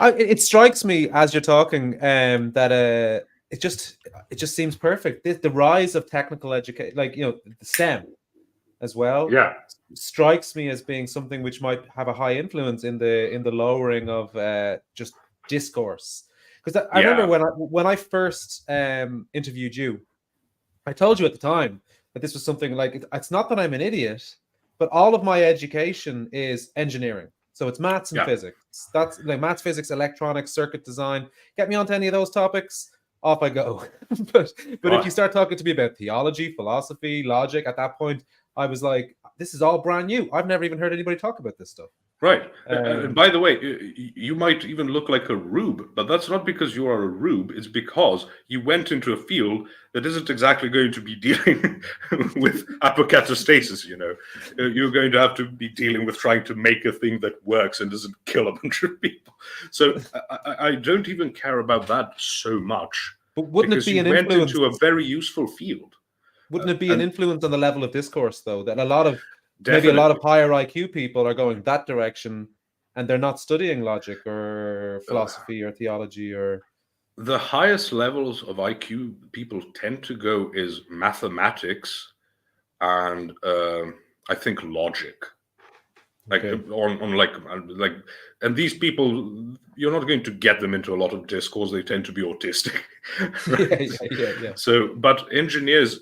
It strikes me as you're talking that it just seems perfect. The rise of technical education, like the STEM as well, strikes me as being something which might have a high influence in the lowering of just discourse. Because I remember when I first interviewed you, I told you at the time that this was something like, it's not that I'm an idiot, but all of my education is engineering. So it's maths and physics. That's like maths, physics, electronics, circuit design. Get me onto any of those topics, off I go. but if you start talking to me about theology, philosophy, logic, at that point, I was like, this is all brand new. I've never even heard anybody talk about this stuff. Right. And by the way, you might even look like a rube, but that's not because you are a rube. It's because you went into a field that isn't exactly going to be dealing with apocatastasis. You're going to have to be dealing with trying to make a thing that works and doesn't kill a bunch of people. So I don't even care about that so much. But wouldn't it be an influence? Went into a very useful field. Wouldn't it be an influence on the level of discourse, though, that a lot of maybe a lot of higher IQ people are going that direction, and they're not studying logic or philosophy or theology or... The highest levels of IQ people tend to go is mathematics and I think logic. Like and these people, you're not going to get them into a lot of discourse. They tend to be autistic. Right? Yeah. So, but engineers,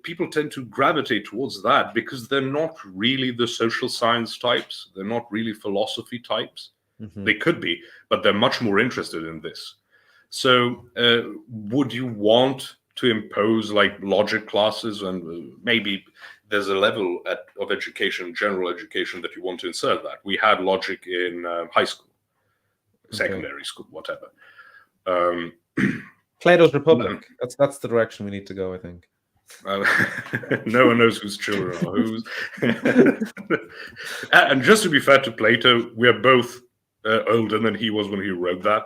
people tend to gravitate towards that because they're not really the social science types. They're not really philosophy types. They could be, but they're much more interested in this. So, would you want to impose like logic classes, and maybe there's a level of education, general education, that you want to insert that? We had logic in high school, secondary school, whatever. Plato's Republic. That's the direction we need to go, I think. No one knows whose children are whose. And just to be fair to Plato, we are both older than he was when he wrote that.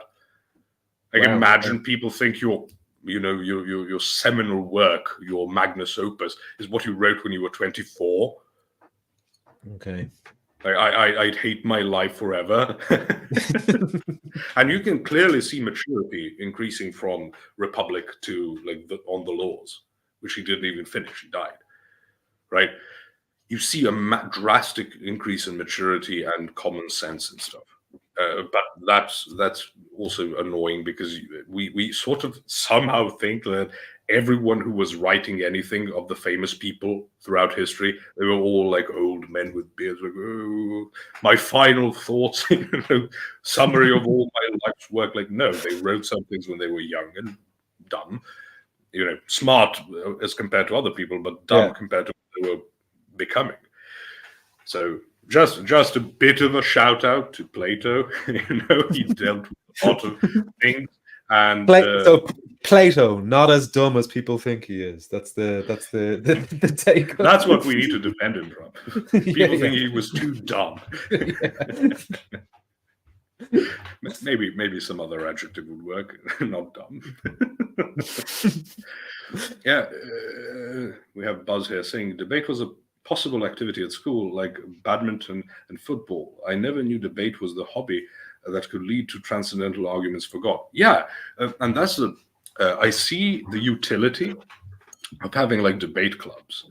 Like, imagine people think your seminal work, your magnus opus, is what you wrote when you were 24. Okay. I'd hate my life forever. And you can clearly see maturity increasing from Republic to on the laws, which he didn't even finish. He died. Right? You see a drastic increase in maturity and common sense and stuff. But that's also annoying because we sort of somehow think that everyone who was writing anything of the famous people throughout history, they were all like old men with beards, like, oh, my final thoughts, summary of all my life's work. Like, no, they wrote some things when they were young and dumb, smart as compared to other people, but dumb compared to what they were becoming. So just a bit of a shout out to Plato. He dealt with a lot of things. And so Plato, not as dumb as people think he is. That's the take. That's what we need to defend him from. People think he was too dumb. Maybe some other adjective would work. Not dumb. We have Buzz here saying debate was a possible activity at school, like badminton and football. I never knew debate was the hobby that could lead to transcendental arguments for God. And that's I see the utility of having like debate clubs,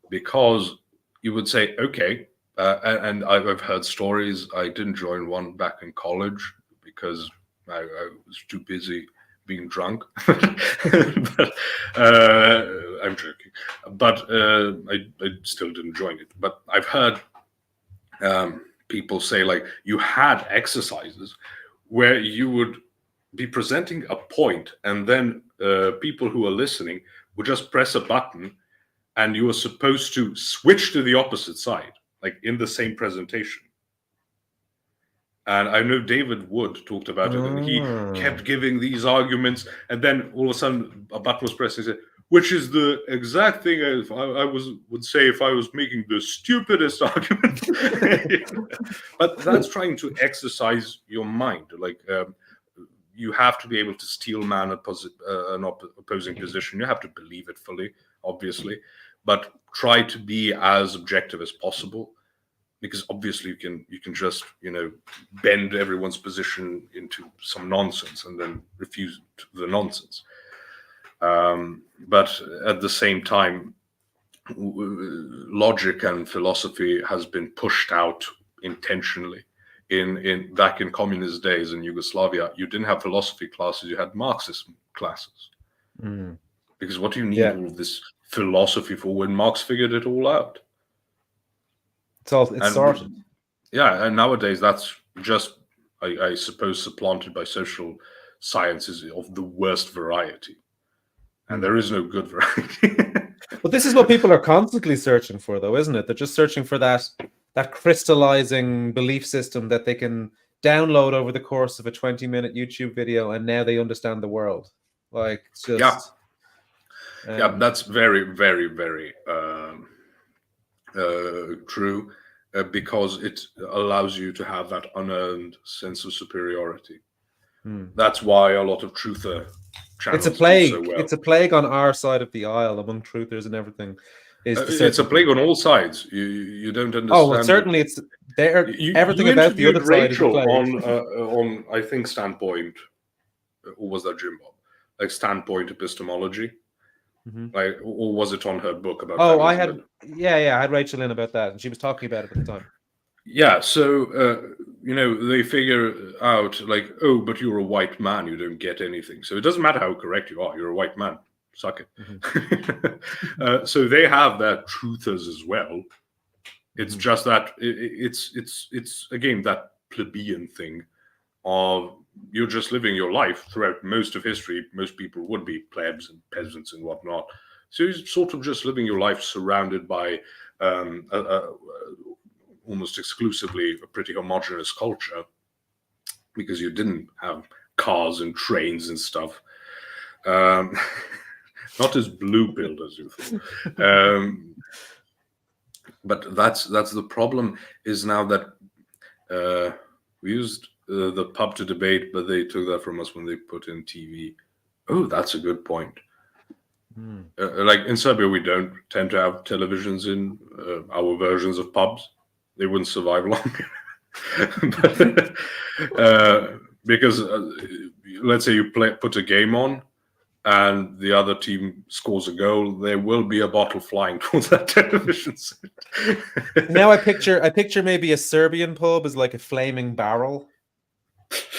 because you would say, okay, and I've heard stories. I didn't join one back in college because I was too busy being drunk. But, I'm joking, but I still didn't join it. But I've heard people say, like, you had exercises where you would be presenting a point, and then people who are listening would just press a button, and you were supposed to switch to the opposite side, like in the same presentation. And I know David Wood talked about it, and he kept giving these arguments, and then all of a sudden a button was pressed, and he said, which is the exact thing I would say if I was making the stupidest argument. But that's trying to exercise your mind. Like, you have to be able to steel man an opposing position. You have to believe it fully, obviously, but try to be as objective as possible, because obviously you can just bend everyone's position into some nonsense and then refuse the nonsense. But at the same time, logic and philosophy has been pushed out intentionally. Back in communist days in Yugoslavia, you didn't have philosophy classes, you had Marxism classes. Because what do you need all of this philosophy for when Marx figured it all out? It's sorted. And nowadays that's just, I suppose, supplanted by social sciences of the worst variety. And there is no good variety. But this is what people are constantly searching for, though, isn't it? They're just searching for that crystallizing belief system that they can download over the course of a 20-minute YouTube video, and now they understand the world. Like, it's just that's very, very, very true, because it allows you to have that unearned sense of superiority. That's why a lot of truther channels it's a plague. do so well. It's a plague on our side of the aisle among truthers and everything. It's a plague on all sides. You don't understand. Oh, well, certainly it's there. Everything about the other side is a plague. on I think Standpoint, or was that Jim Bob? Like Standpoint epistemology, like, or was it on her book about? Oh, I had I had Rachel in about that, and she was talking about it at the time. Yeah, so they figure out, like, oh, but you're a white man, you don't get anything. So it doesn't matter how correct you are, you're a white man. Suck it. So they have their truthers as well. It's just that it's again that plebeian thing of you're just living your life throughout most of history. Most people would be plebs and peasants and whatnot. So you're sort of just living your life surrounded by almost exclusively a pretty homogenous culture, because you didn't have cars and trains and stuff. Not as blue-pilled as you thought. But that's the problem, is now that we used the pub to debate, but they took that from us when they put in TV. Oh, that's a good point. Like in Serbia, we don't tend to have televisions in our versions of pubs. They wouldn't survive long. Because let's say you put a game on, and the other team scores a goal, there will be a bottle flying towards that television set. Now I picture maybe a Serbian pub as like a flaming barrel.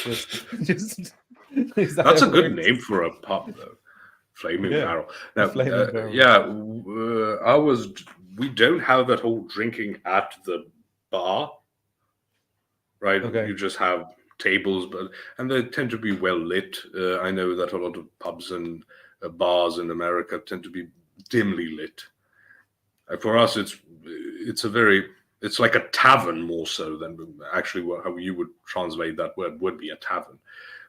Just that's a good name for a pub, though. Flaming barrel. Now, barrel. We don't have that whole drinking at the bar, right? Okay. You just have tables, and they tend to be well lit. I know that a lot of pubs and bars in America tend to be dimly lit. For us, it's like a tavern more so than actually how you would translate that word would be a tavern.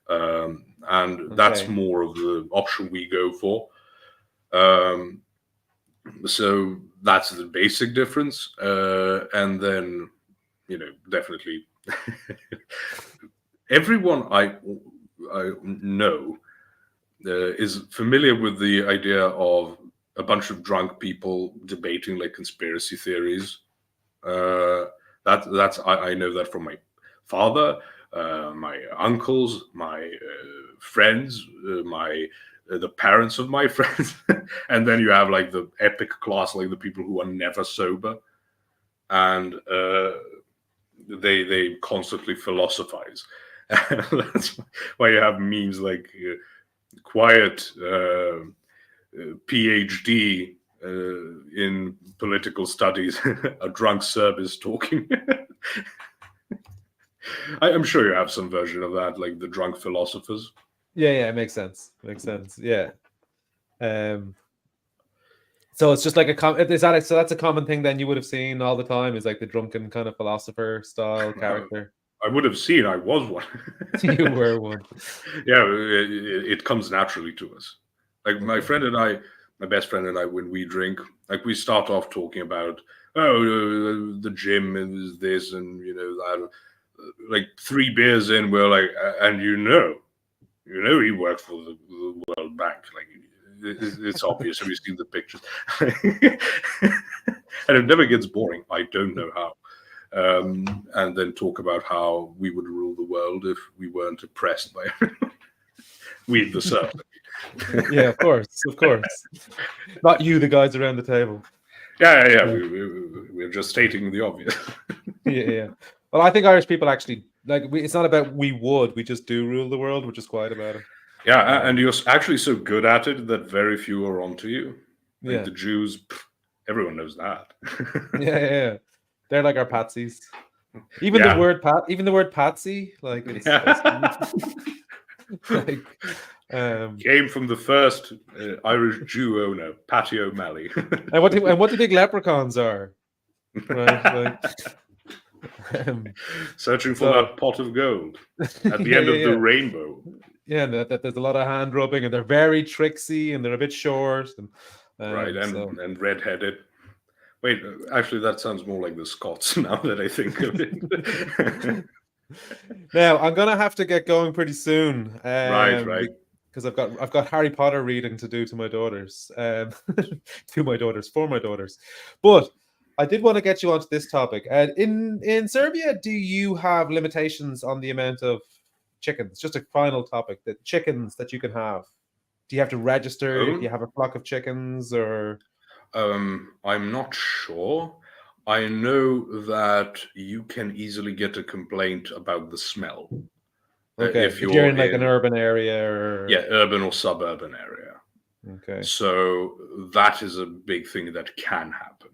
And that's more of the option we go for. So that's the basic difference. And then, definitely everyone I know is familiar with the idea of a bunch of drunk people debating like conspiracy theories. I know that from my father, my uncles, my friends, the parents of my friends, and then you have like the epic class, like the people who are never sober, and they constantly philosophize. That's why you have memes like quiet PhD in political studies, a drunk service talking. I'm sure you have some version of that, like the drunk philosophers. Yeah, it makes sense. Yeah. So it's just like so that's a common thing then you would have seen all the time, is like the drunken kind of philosopher style character. I would have seen. I was one. You were one. Yeah, it comes naturally to us. Like my friend and I, my best friend and I, when we drink, like we start off talking about, the gym is this and that. Like 3 beers in, we're like, and he worked for the World Bank. Like it's obvious. Have you seen the pictures? And it never gets boring. I don't know how. And then talk about how we would rule the world if we weren't oppressed by we the serf. Yeah, of course. Not you, the guys around the table. Yeah. We're just stating the obvious. Yeah. Well, I think Irish people actually it's not about we just do rule the world. We're just quiet about it. Yeah, and you're actually so good at it that very few are onto you. Like the Jews, everyone knows that. Yeah. They're like our patsies. Even the word patsy, like it's like came from the first Irish Jew owner, Patty O'Malley. And what do you think leprechauns are? Right, searching for that pot of gold at the end of the rainbow. Yeah, that there's a lot of hand rubbing, and they're very tricksy, and they're a bit short, and right, and redheaded. Wait, actually, that sounds more like the Scots now that I think of it. Now I'm gonna have to get going pretty soon. Right. Because I've got Harry Potter reading to do to my daughters, for my daughters. But I did want to get you onto this topic. In Serbia, do you have limitations on the amount of chickens? Just a final topic: the chickens that you can have. Do you have to register if you have a flock of chickens, or? I'm not sure. I know that you can easily get a complaint about the smell. Okay, if you're in like an urban area, or urban or suburban area. Okay, so that is a big thing that can happen.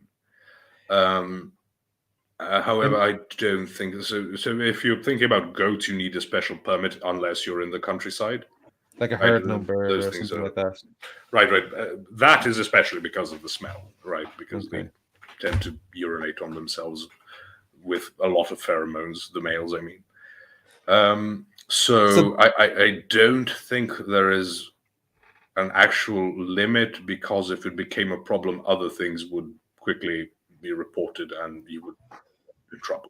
However, I don't think so. So if you're thinking about goats, you need a special permit unless you're in the countryside, like a herd number or something like that. Right. That is especially because of the smell, right? Because they tend to urinate on themselves with a lot of pheromones. The males, I mean. So I don't think there is an actual limit, because if it became a problem, other things would quickly be reported and you would be in trouble.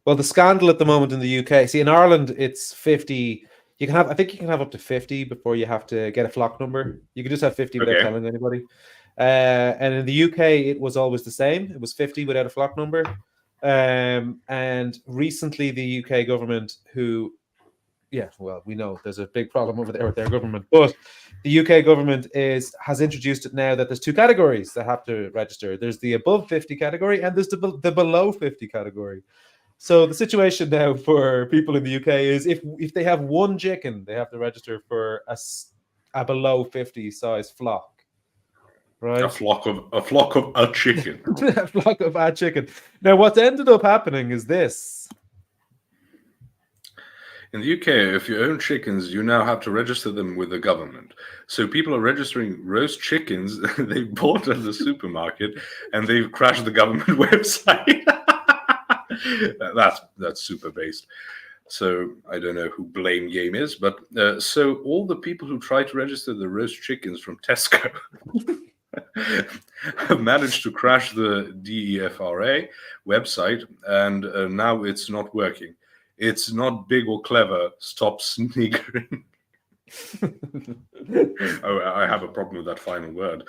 Well, the scandal at the moment in the UK, see, in Ireland, it's 50. I think you can have up to 50 before you have to get a flock number. You can just have 50 without telling anybody. And in the UK, it was always the same. It was 50 without a flock number. And recently, the UK government, we know there's a big problem over there with their government, but the UK government has introduced it now that there's 2 categories that have to register. There's the above 50 category, and there's the below 50 category. So the situation now for people in the UK is if they have 1 chicken, they have to register for a below 50 size flock. Right? A flock of a chicken. A flock of a chicken. Now, what's ended up happening is this. In the UK, if you own chickens, you now have to register them with the government. So people are registering roast chickens they bought at the supermarket, and they've crashed the government website. That's super based. So I don't know who blame game is, but so all the people who try to register the roast chickens from Tesco have managed to crash the DEFRA website, and now it's not working. It's not big or clever. Stop sniggering. Oh, I have a problem with that final word.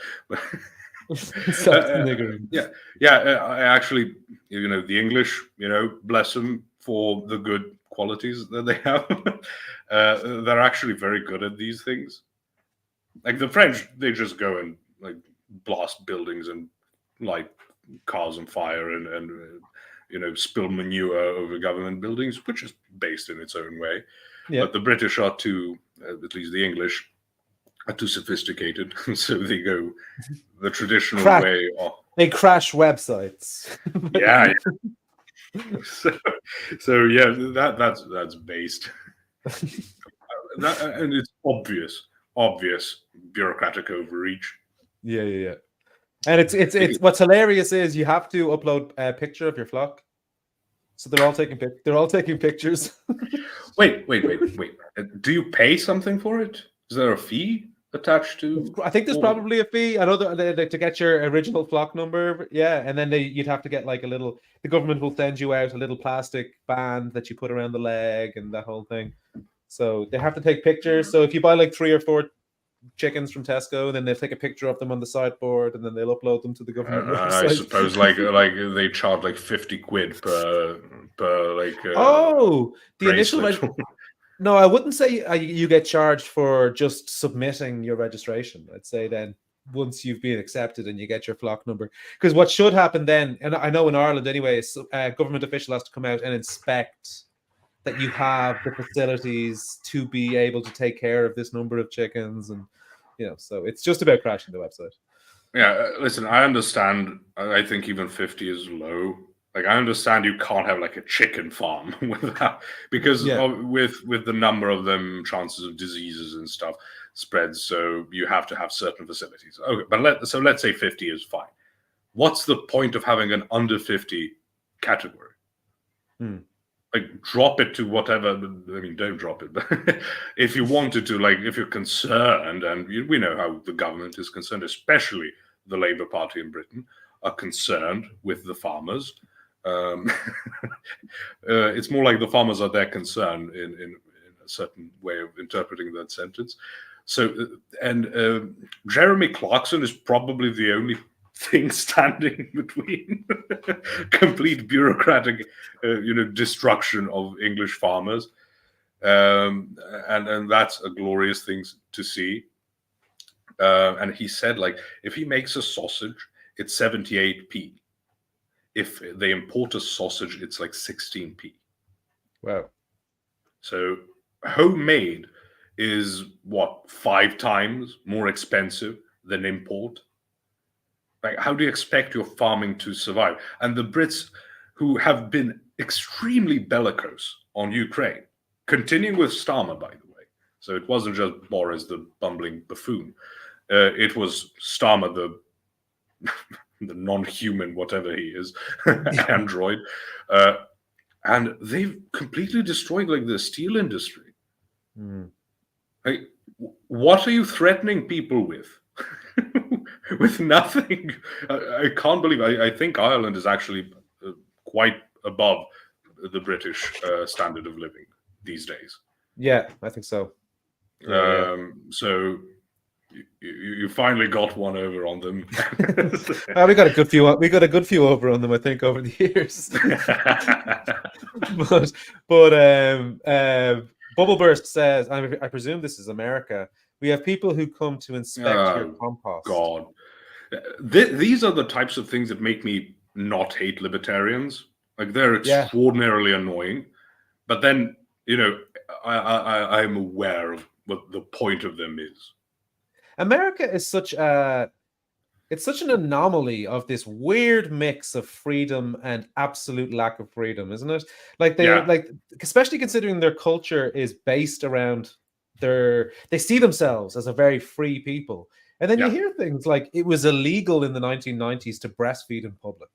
Stop sniggering. I actually, the English, bless them for the good qualities that they have. They're actually very good at these things. Like the French, they just go and like blast buildings and light cars on fire and spill manure over government buildings, which is based in its own way. Yeah. But the British are too, at least the English, are too sophisticated, so they go the traditional way. They crash websites. Yeah. So yeah, that's based, and it's obvious bureaucratic overreach. Yeah. And it's what's hilarious is you have to upload a picture of your flock, so they're all taking pictures. Wait. Do you pay something for it? Is there a fee attached to? I think there's probably a fee. I know that to get your original flock number, yeah, and then you'd have to get like the government will send you out a little plastic band that you put around the leg and that whole thing. So they have to take pictures. So if you buy like 3 or 4 chickens from Tesco, then they'll take a picture of them on the sideboard and then they'll upload them to the government website. I suppose like they charge like 50 quid per like. The initial. No, I wouldn't say you get charged for just submitting your registration. I'd say then once you've been accepted and you get your flock number, because what should happen then, and I know in Ireland anyway, a government official has to come out and inspect that you have the facilities to be able to take care of this number of chickens, and so it's just about crashing the website. Yeah, listen, I understand. I think even 50 is low. Like I understand you can't have like a chicken farm without, because with the number of them, chances of diseases and stuff spreads. So you have to have certain facilities. Okay, but let's say 50 is fine. What's the point of having an under 50 category? Like drop it to whatever. I mean, don't drop it. But if you wanted to, like, if you're concerned, and we know how the government is concerned, especially the Labour Party in Britain, are concerned with the farmers. It's more like the farmers are their concern in a certain way of interpreting that sentence. So, and Jeremy Clarkson is probably the only thing standing between complete bureaucratic, destruction of English farmers, and that's a glorious thing to see. And he said, like, if he makes a sausage, it's 78p. If they import a sausage, it's like 16p. Wow. So homemade is what, 5 times more expensive than import? Like, how do you expect your farming to survive? And the Brits, who have been extremely bellicose on Ukraine, continuing with Starmer, by the way. So it wasn't just Boris, the bumbling buffoon. It was Starmer, the non-human, whatever he is, android. And they've completely destroyed like the steel industry. Like, what are you threatening people with? With nothing. I can't believe. I think Ireland is actually quite above the British standard of living these days. Yeah, I think so. So you finally got one over on them. We got a good few. We got a good few over on them, I think, over the years. but Bubbleburst says, I presume this is America. We have people who come to inspect your compost. God, these are the types of things that make me not hate libertarians. Like, they're extraordinarily annoying, but then I'm aware of what the point of them is. America is such a it's such an anomaly of this weird mix of freedom and absolute lack of freedom, isn't it? Like they Yeah, like, especially considering their culture is based around they see themselves as a very free people. And then you yeah. hear things like it was illegal in the 1990s to breastfeed in public.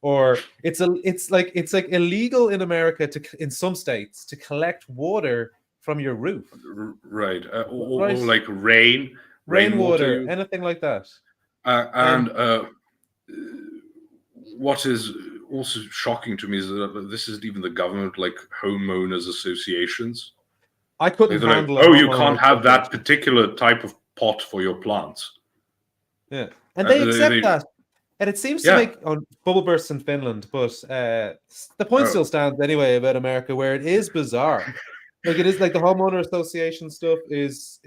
Or it's like illegal in America in some states to collect water from your roof. Right. Right? Or like rainwater Rainwater, use. anything like that. And And what is also shocking to me is that this isn't even the government, like homeowners associations. I couldn't They're like, handle a oh, you homeowner can't have that association. particular type of pot for your plants. Yeah. And they accept They that. And it seems to yeah. make bubble bursts in Finland, but the point Oh, still stands anyway about America, where it is bizarre. Like it is like the homeowner association stuff is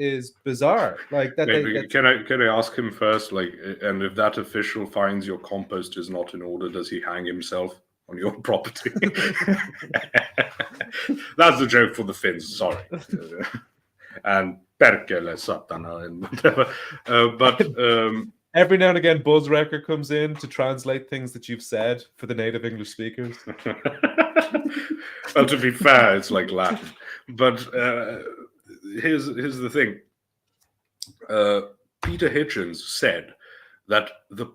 bizarre. Like that wait, they that's can I ask him first? Like, and if that official finds your compost is not in order, does he hang himself on your property? That's the joke for the Finns. Sorry. And perkele satana and whatever. But every now and again Buzz Wrecker comes in to translate things that you've said for the native English speakers. well, to be fair, it's like Latin. But here's the thing. Peter Hitchens said that the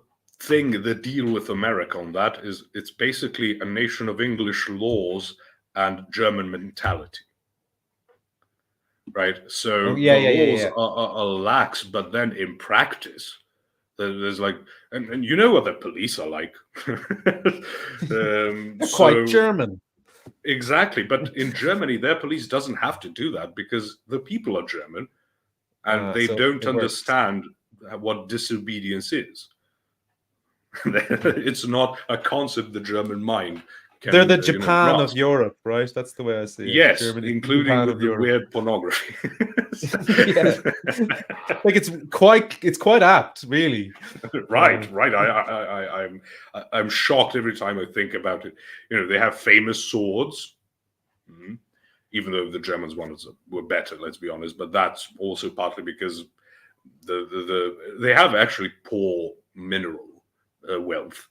deal with America on that is it's basically a nation of English laws and German mentality. Right? So Oh yeah, the yeah, yeah, laws yeah. are lax, but then in practice, there's like, and you know what the police are like. They're quite So German. exactly, but in Germany, their police doesn't have to do that because the people are German and they So don't it works. understand what disobedience is. It's not a concept the German mind They're can the Japan of grasp. Europe, right? That's the way I see it. Yes, Germany, the including Japan with of the Europe. weird pornography. Yeah, like it's quite apt, really. Right. I'm shocked every time I think about it. They have famous swords, even though the Germans ones were better. Let's be honest, but that's also partly because they have actually poor mineral wealth.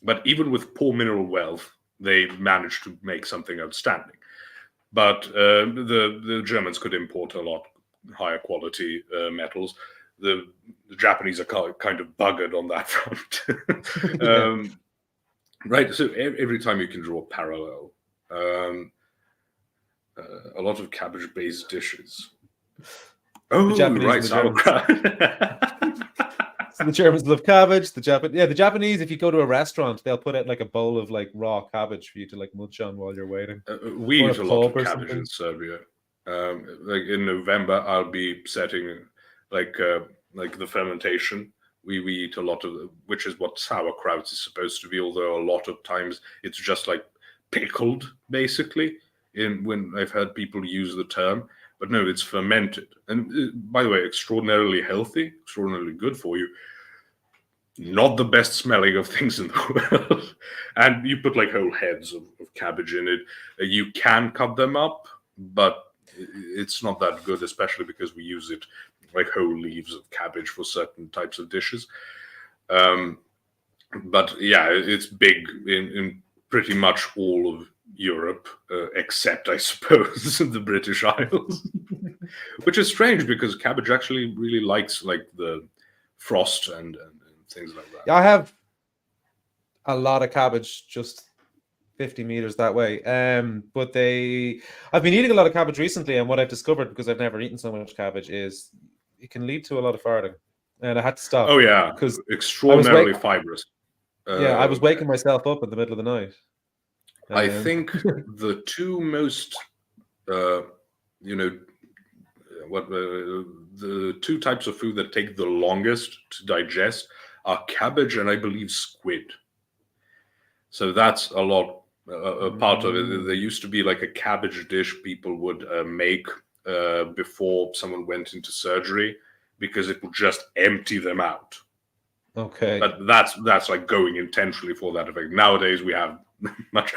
But even with poor mineral wealth, they managed to make something outstanding. But the Germans could import a lot higher quality metals. The Japanese are kind of buggered on that front. Yeah. Right. So every time you can draw a parallel, a lot of cabbage-based dishes. The Oh, Japanese right, and the Germans. sauerkraut. So the Germans love cabbage. The Japanese, if you go to a restaurant, they'll put out like a bowl of like raw cabbage for you to like munch on while you're waiting. We Or a eat a lot of pub or cabbage something. in Serbia. Like in November, I'll be setting like the fermentation. We eat a lot of, which is what sauerkraut is supposed to be. Although a lot of times it's just like pickled, basically. When I've heard people use the term, but no, it's fermented. And by the way, extraordinarily healthy, extraordinarily good for you. Not the best smelling of things in the world. And you put like whole heads of cabbage in it. You can cut them up, but it's not that good, especially because we use it like whole leaves of cabbage for certain types of dishes. But yeah, it's big in pretty much all of Europe, except I suppose the British Isles, which is strange because cabbage actually really likes like the frost and things like that. Yeah, I have a lot of cabbage just 50 meters that way. But I've been eating a lot of cabbage recently, and what I've discovered, because I've never eaten so much cabbage, is it can lead to a lot of farting. And I had to stop Oh yeah, because I was extraordinarily fibrous. I was waking myself up in the middle of the night. I think the two most, the two types of food that take the longest to digest are cabbage and I believe squid. So that's a lot. A part of it. There used to be like a cabbage dish people would make before someone went into surgery because it would just empty them out. Okay. But that's like going intentionally for that effect. Nowadays we have much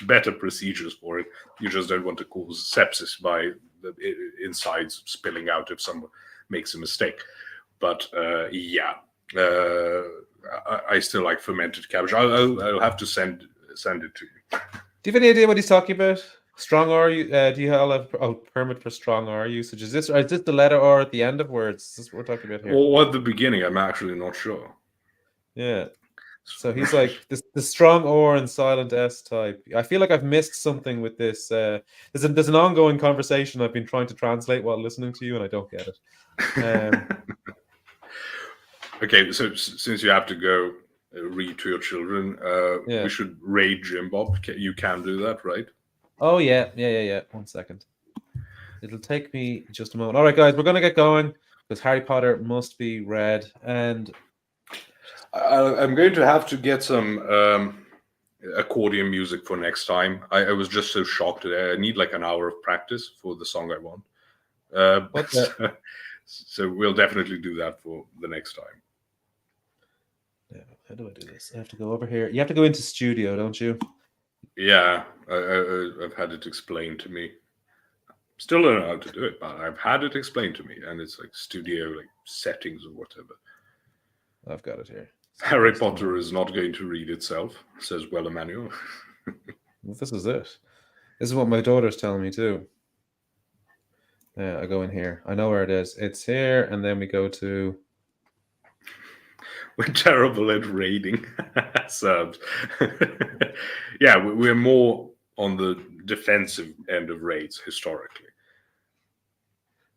better procedures for it. You just don't want to cause sepsis by the insides spilling out if someone makes a mistake. But yeah, I still like fermented cabbage. I'll have to send it to you. Do you have any idea what he's talking about? Strong R? Do you have a permit for strong R usage? Is this the letter R at the end of words? Is this what we're talking about here? Or at the beginning, I'm actually not sure. Yeah. So he's like the strong R and silent S type. I feel like I've missed something with this. There's an ongoing conversation I've been trying to translate while listening to you, and I don't get it. Okay, so since you have to go read to your children, we should raid Jim Bob. You can do that, right? Oh yeah. 1 second. It'll take me just a moment. All right, guys, we're gonna get going because Harry Potter must be read, and I'm going to have to get some accordion music for next time. I was just so shocked. I need like an hour of practice for the song I want. So we'll definitely do that for the next time. Yeah, how do I do this? I have to go over here. You have to go into studio, don't you? Yeah, I've had it explained to me. Still don't know how to do it, but I've had it explained to me, and it's like studio, like settings or whatever. I've got it here. Harry Potter is not going to read itself, says Well Emmanuel. Well, this is it. This is what my daughter's telling me too. I go in here. I know where it is. It's here, and then we go to. We're terrible at raiding subs. Yeah, we're more on the defensive end of raids historically.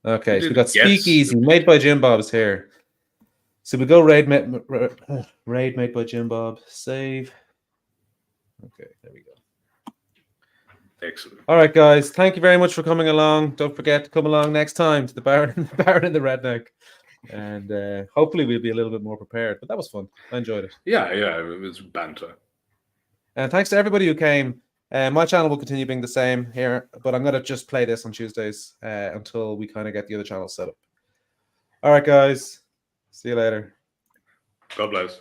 Okay, so we got Speakeasy made by Jim Bob's here. So we go raid made by Jim Bob. Save. Okay, there we go. Excellent. All right, guys. Thank you very much for coming along. Don't forget to come along next time to the Baron and the Redneck. And hopefully we'll be a little bit more prepared. But that was fun. I enjoyed it. Yeah, it was banter. And thanks to everybody who came. My channel will continue being the same here, but I'm going to just play this on Tuesdays until we kind of get the other channels set up. All right, guys. See you later. God bless.